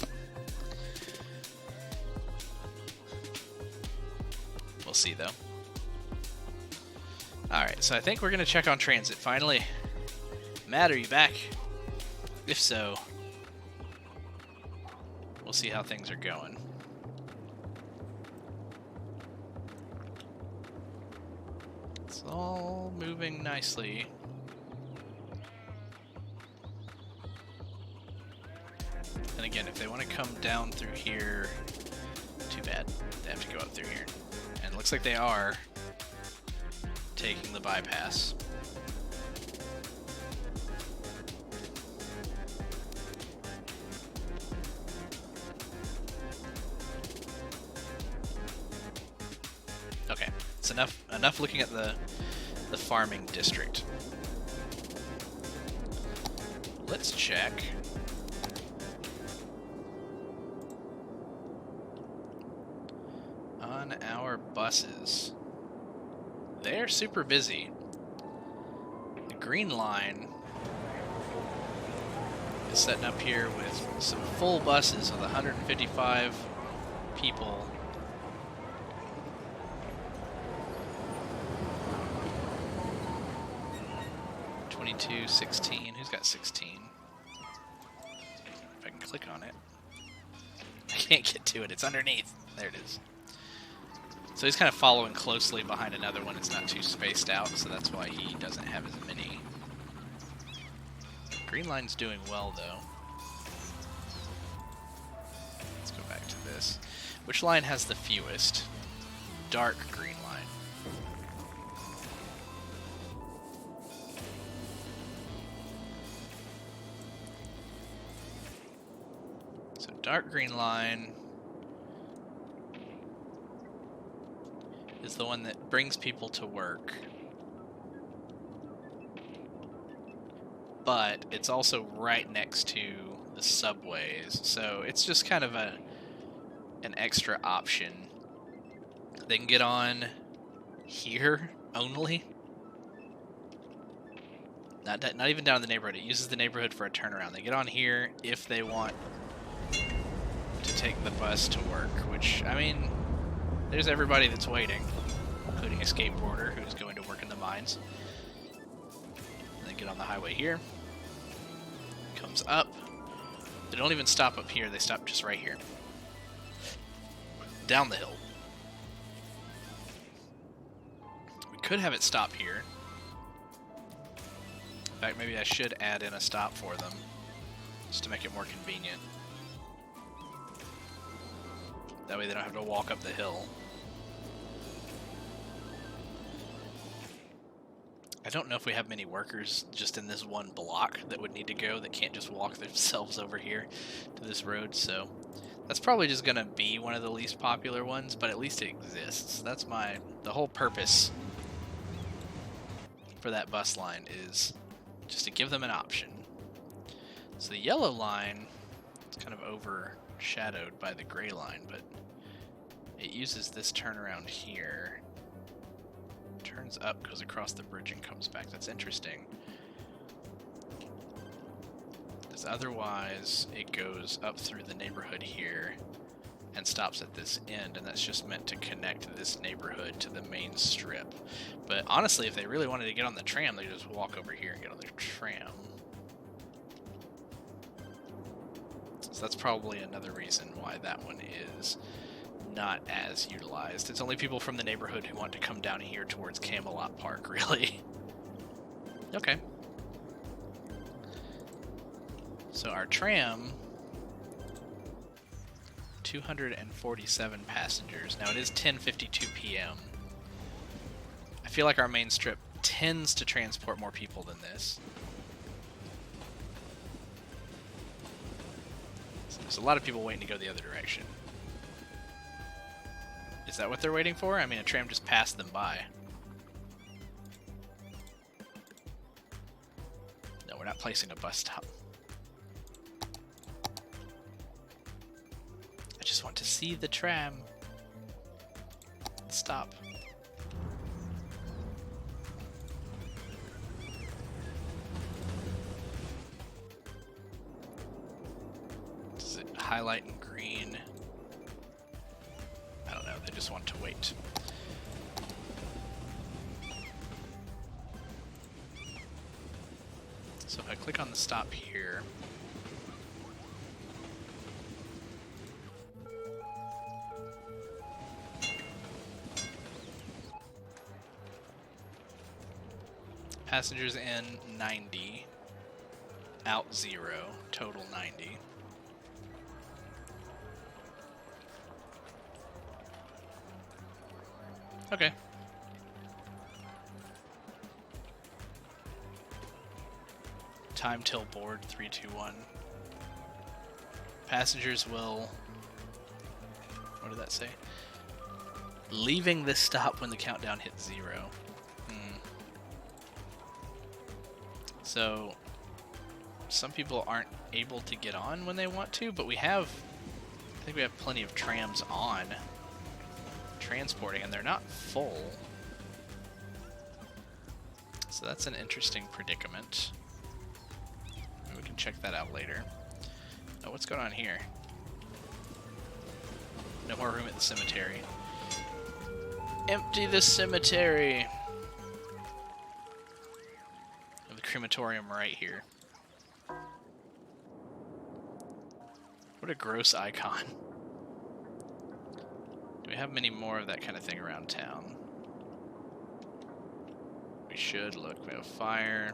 We'll see, though. Alright, so I think we're going to check on transit, finally. Matt, are you back? If so, we'll see how things are going. It's all moving nicely. And again, if they want to come down through here, too bad. They have to go up through here. And it looks like they are taking the bypass. Okay, it's enough looking at the farming district. Let's check. On our buses. They're super busy. The green line is setting up here with some full buses with 155 people. (22, 16). Who's got 16? If I can click on it. I can't get to it. It's underneath. There it is. So he's kind of following closely behind another one. It's not too spaced out, so that's why he doesn't have as many. Green line's doing well, though. Let's go back to this. Which line has the fewest? Dark green line. So dark green line is the one that brings people to work. But it's also right next to the subways, so it's just kind of an extra option. They can get on here only. Not even down in the neighborhood. It uses the neighborhood for a turnaround. They get on here if they want to take the bus to work, which, I mean, there's everybody that's waiting, including a skateboarder who's going to work in the mines. And they get on the highway here. Comes up. They don't even stop up here. They stop just right here. Down the hill. We could have it stop here. In fact, maybe I should add in a stop for them, just to make it more convenient. That way they don't have to walk up the hill. I don't know if we have many workers just in this one block that would need to go that can't just walk themselves over here to this road, so that's probably just going to be one of the least popular ones, but at least it exists. That's the whole purpose for that bus line, is just to give them an option. So the yellow line is kind of overshadowed by the gray line, but it uses this turnaround here. Turns up, goes across the bridge, and comes back. That's interesting. Because otherwise, it goes up through the neighborhood here and stops at this end, and that's just meant to connect this neighborhood to the main strip. But honestly, if they really wanted to get on the tram, they just walk over here and get on the tram. So that's probably another reason why that one is not as utilized. It's only people from the neighborhood who want to come down here towards Camelot Park, really. Okay. So our tram, 247 passengers. Now it is 10:52 p.m. I feel like our main strip tends to transport more people than this. So there's a lot of people waiting to go the other direction. Is that what they're waiting for? I mean, a tram just passed them by. No, we're not placing a bus stop. I just want to see the tram. Stop. Does it highlight in green? I don't know, they just want to wait. So if I click on the stop here, passengers in 90, out 0, total 90. Okay. Time till board 3, 2, 1. Passengers will. What did that say? Leaving this stop when the countdown hits 0. So some people aren't able to get on when they want to, but I think we have plenty of trams on transporting, and they're not full. So that's an interesting predicament. Maybe we can check that out later. Oh, what's going on here? No more room at the cemetery. Empty the cemetery! The crematorium right here. What a gross icon. Do we have many more of that kind of thing around town? We should. Look, we have fire.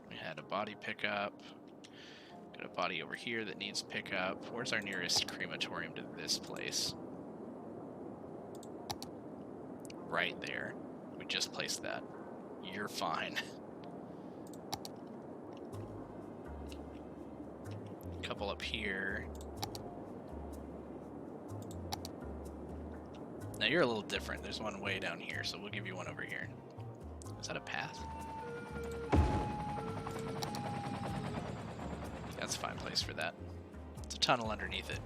We had a body pickup. Got a body over here that needs pickup. Where's our nearest crematorium to this place? Right there. We just placed that. You're fine. Couple up here. Now you're a little different. There's one way down here, so we'll give you one over here. Is that a path? That's a fine place for that. It's a tunnel underneath it.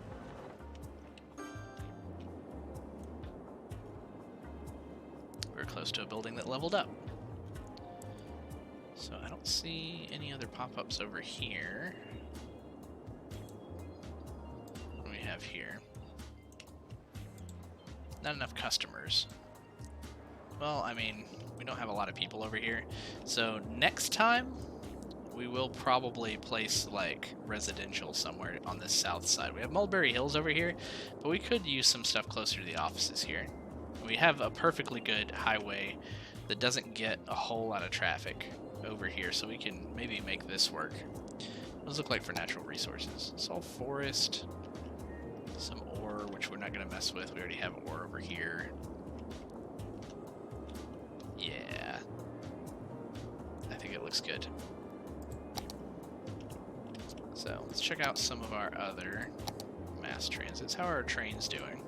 We're close to a building that leveled up. So I don't see any other pop-ups over here. What do we have here? Not enough customers. Well, I mean, we don't have a lot of people over here. So next time, we will probably place like residential somewhere on the south side. We have Mulberry Hills over here, but we could use some stuff closer to the offices here. We have a perfectly good highway that doesn't get a whole lot of traffic over here, so we can maybe make this work. What does it look like for natural resources? It's all forest, some ore, which we're not going to mess with. We already have ore over here. Yeah. I think it looks good. So let's check out some of our other mass transits. How are our trains doing?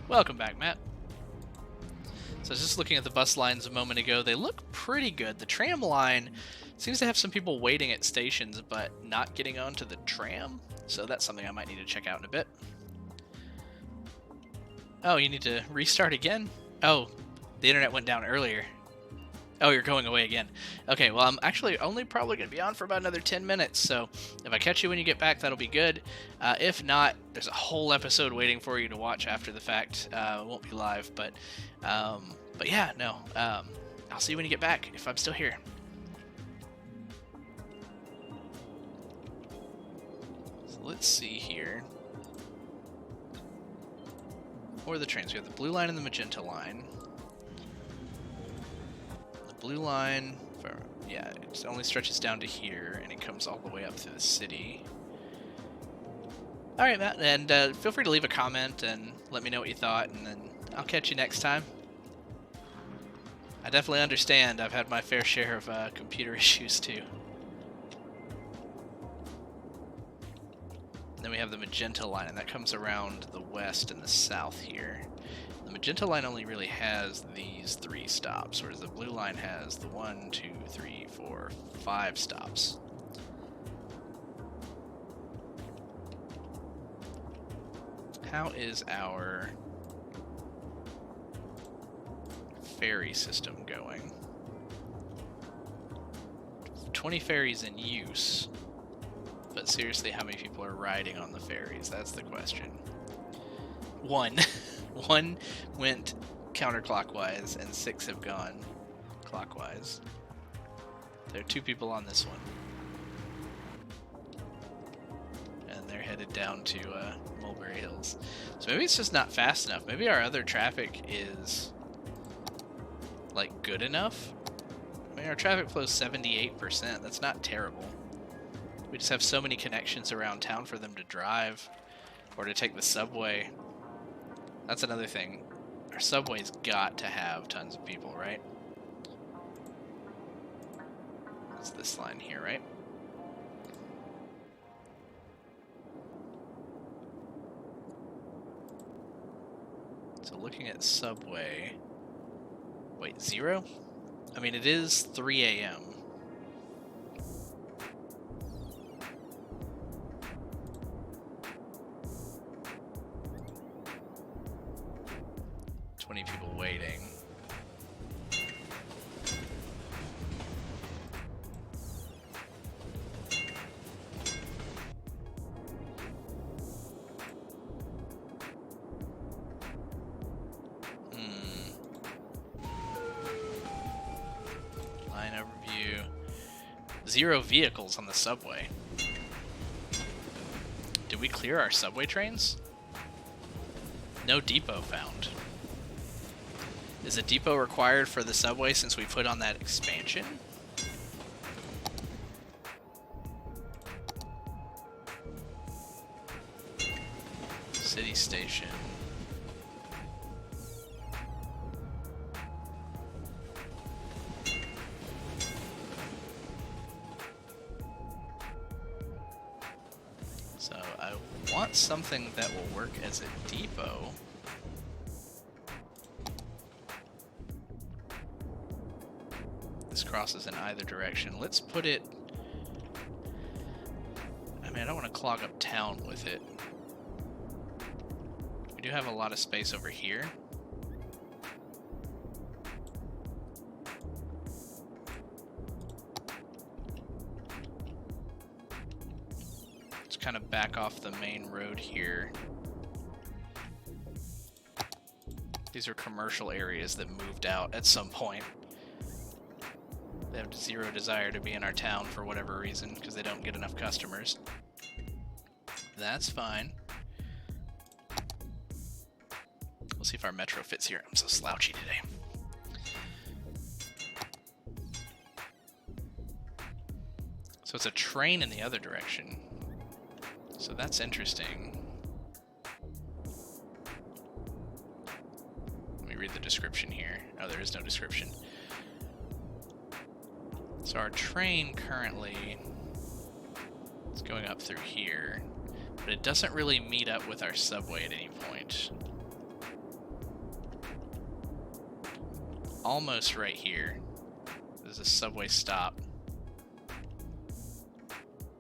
Welcome back, Matt. So I was just looking at the bus lines a moment ago. They look pretty good. The tram line seems to have some people waiting at stations but not getting onto the tram. So that's something I might need to check out in a bit. Oh, you need to restart again? Oh, the internet went down earlier. Oh, you're going away again. Okay, well, I'm actually only probably going to be on for about another 10 minutes, so if I catch you when you get back, that'll be good. If not, there's a whole episode waiting for you to watch after the fact. It won't be live, but yeah, no. I'll see you when you get back, if I'm still here. let's see here. Or the trains. We have the blue line and the magenta line. The blue line, yeah, it only stretches down to here, and it comes all the way up through the city. Alright, Matt, and feel free to leave a comment and let me know what you thought, and then I'll catch you next time. I definitely understand. I've had my fair share of computer issues, too. Then we have the magenta line, and that comes around the west and the south here. The magenta line only really has these 3 stops, whereas the blue line has the 1, 2, 3, 4, 5 stops. How is our ferry system going? 20 ferries in use. But seriously, how many people are riding on the ferries? That's the question. 1. 1 went counterclockwise, and 6 have gone clockwise. There are 2 people on this one. And they're headed down to Mulberry Hills. So maybe it's just not fast enough. Maybe our other traffic is, like, good enough? I mean, our traffic flow is 78%. That's not terrible. We just have so many connections around town for them to drive or to take the subway. That's another thing. Our subway's got to have tons of people, right? It's this line here, right? So looking at subway... Wait, 0? I mean, it is 3 a.m. People waiting. Line overview. 0 vehicles on the subway. Did we clear our subway trains? No depot found. Is a depot required for the subway since we put on that expansion? City station. So I want something that will work as a depot. This crosses in either direction. Let's put it... I mean, I don't want to clog up town with it. We do have a lot of space over here. Let's kind of back off the main road here. These are commercial areas that moved out at some point. They have 0 desire to be in our town for whatever reason, because they don't get enough customers. That's fine. We'll see if our metro fits here. I'm so slouchy today. So it's a train in the other direction. So that's interesting. Let me read the description here. Oh, there is no description. So our train currently is going up through here, but it doesn't really meet up with our subway at any point. Almost right here. There's a subway stop,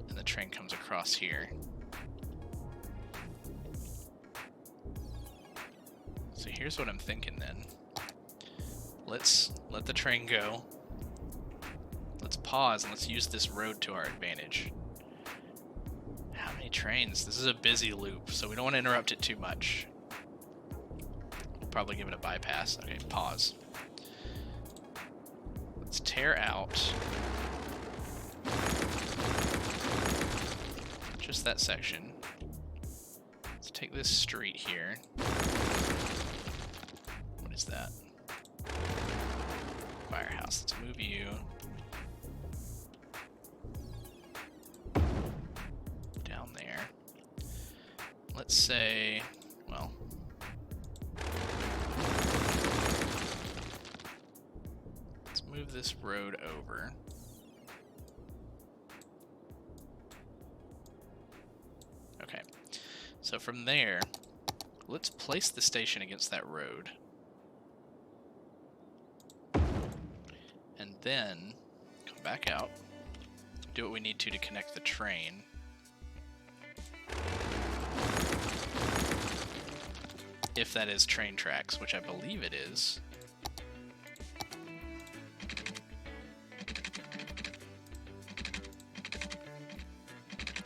and the train comes across here. So here's what I'm thinking then. Let's let the train go. Let's pause and let's use this road to our advantage. How many trains? This is a busy loop, so we don't want to interrupt it too much. We'll probably give it a bypass. Okay, pause. Let's tear out just that section. take this street here. What is that? Firehouse. Let's move you down there. Let's say, well, let's move this road over. Okay, so from there, let's place the station against that road. And then come back out, do what we need to connect the train. If that is train tracks, which I believe it is.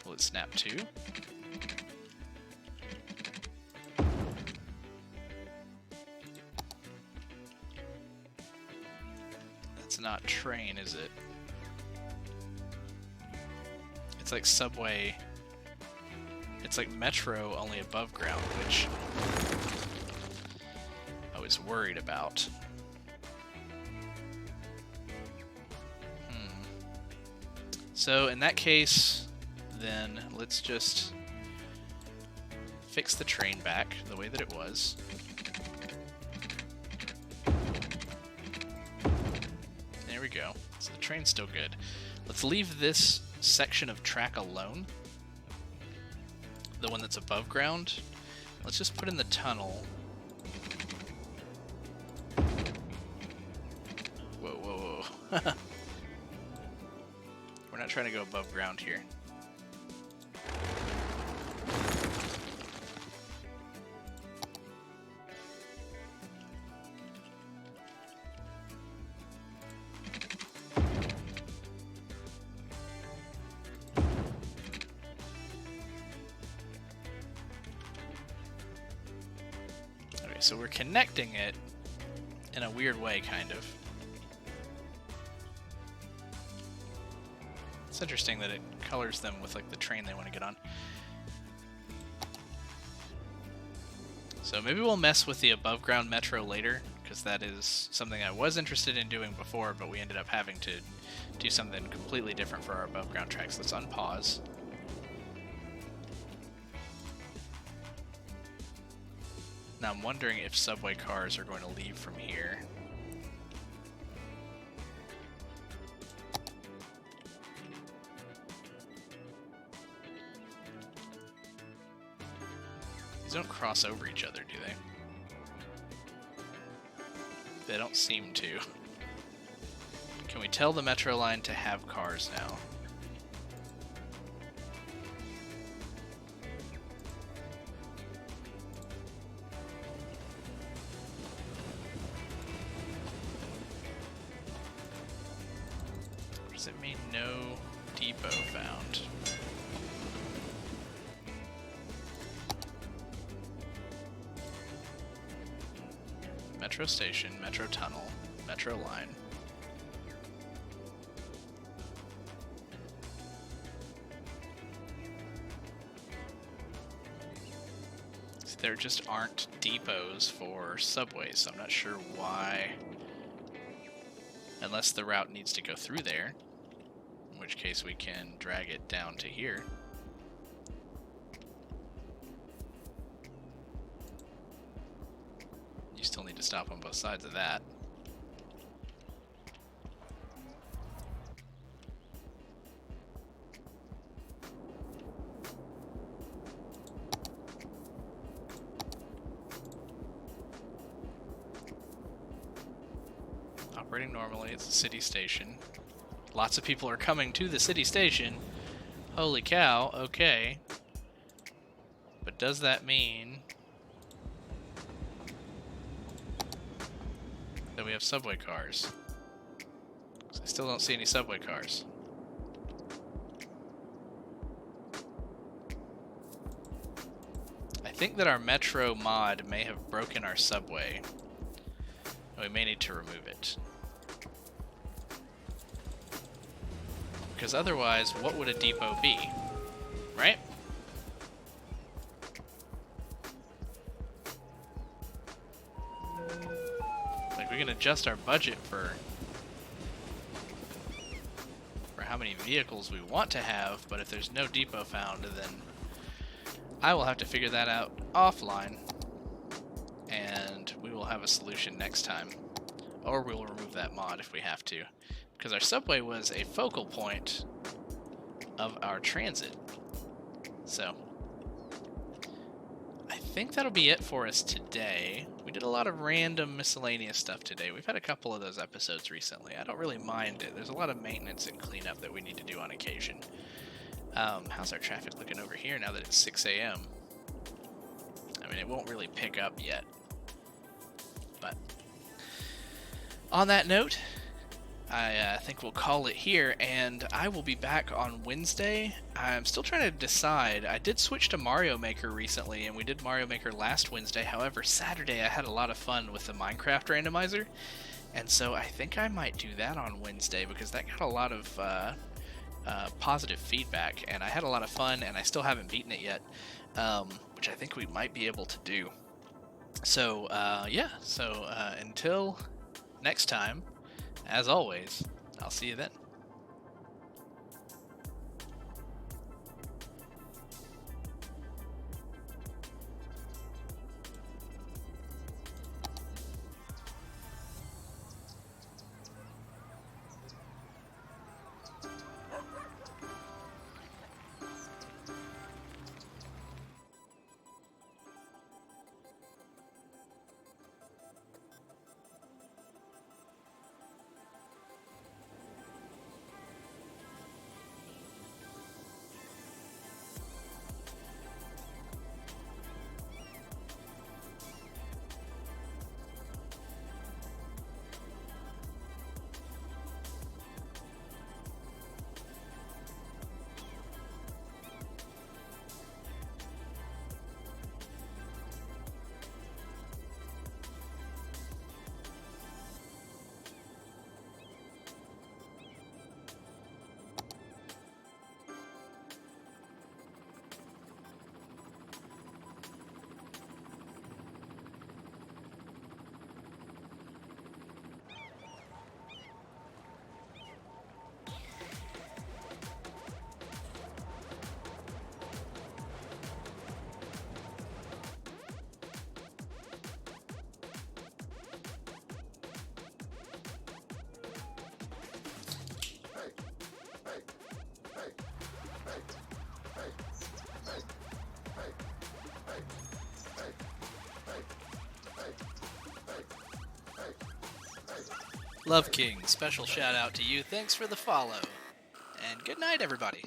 Will it snap too? That's not train, is it? It's like subway. It's like metro, only above ground, which I was worried about. So in that case, then let's just fix the train back the way that it was. There we go. So the train's still good. Let's leave this section of track alone. The one that's above ground. Let's just put in the tunnel. Whoa, whoa, whoa. We're not trying to go above ground here. So we're connecting it in a weird way, kind of. It's interesting that it colors them with like the train they want to get on. So maybe we'll mess with the above ground metro later, because that is something I was interested in doing before, but we ended up having to do something completely different for our above ground tracks. Let's unpause. Now I'm wondering if subway cars are going to leave from here. These don't cross over each other, do they? They don't seem to. Can we tell the metro line to have cars now? Does it mean no depot found? Metro station, metro tunnel, metro line. So there just aren't depots for subways, so I'm not sure why. Unless the route needs to go through there. In which case we can drag it down to here. You still need to stop on both sides of that. Operating normally, it's a city station. Lots of people are coming to the city station. Holy cow, okay. But does that mean that we have subway cars? 'Cause I still don't see any subway cars. I think that our metro mod may have broken our subway. And we may need to remove it. Because otherwise, what would a depot be? Right? we can adjust our budget for how many vehicles we want to have, but if there's no depot found, then I will have to figure that out offline, and we will have a solution next time. Or we'll remove that mod if we have to, because our subway was a focal point of our transit. So I think that'll be it for us today. We did a lot of random miscellaneous stuff today. We've had a couple of those episodes recently. I don't really mind it. There's a lot of maintenance and cleanup that we need to do on occasion. How's our traffic looking over here now that it's 6 a.m.? I mean, it won't really pick up yet. But on that note, I think we'll call it here, and I will be back on Wednesday. I'm still trying to decide. I did switch to Mario Maker recently, and we did Mario Maker last Wednesday. However, Saturday I had a lot of fun with the Minecraft randomizer, and so I think I might do that on Wednesday, because that got a lot of positive feedback, and I had a lot of fun, and I still haven't beaten it yet, which I think we might be able to do. So, yeah, so until next time, as always, I'll see you then. Love King, special shout out to you. Thanks for the follow. And good night, everybody.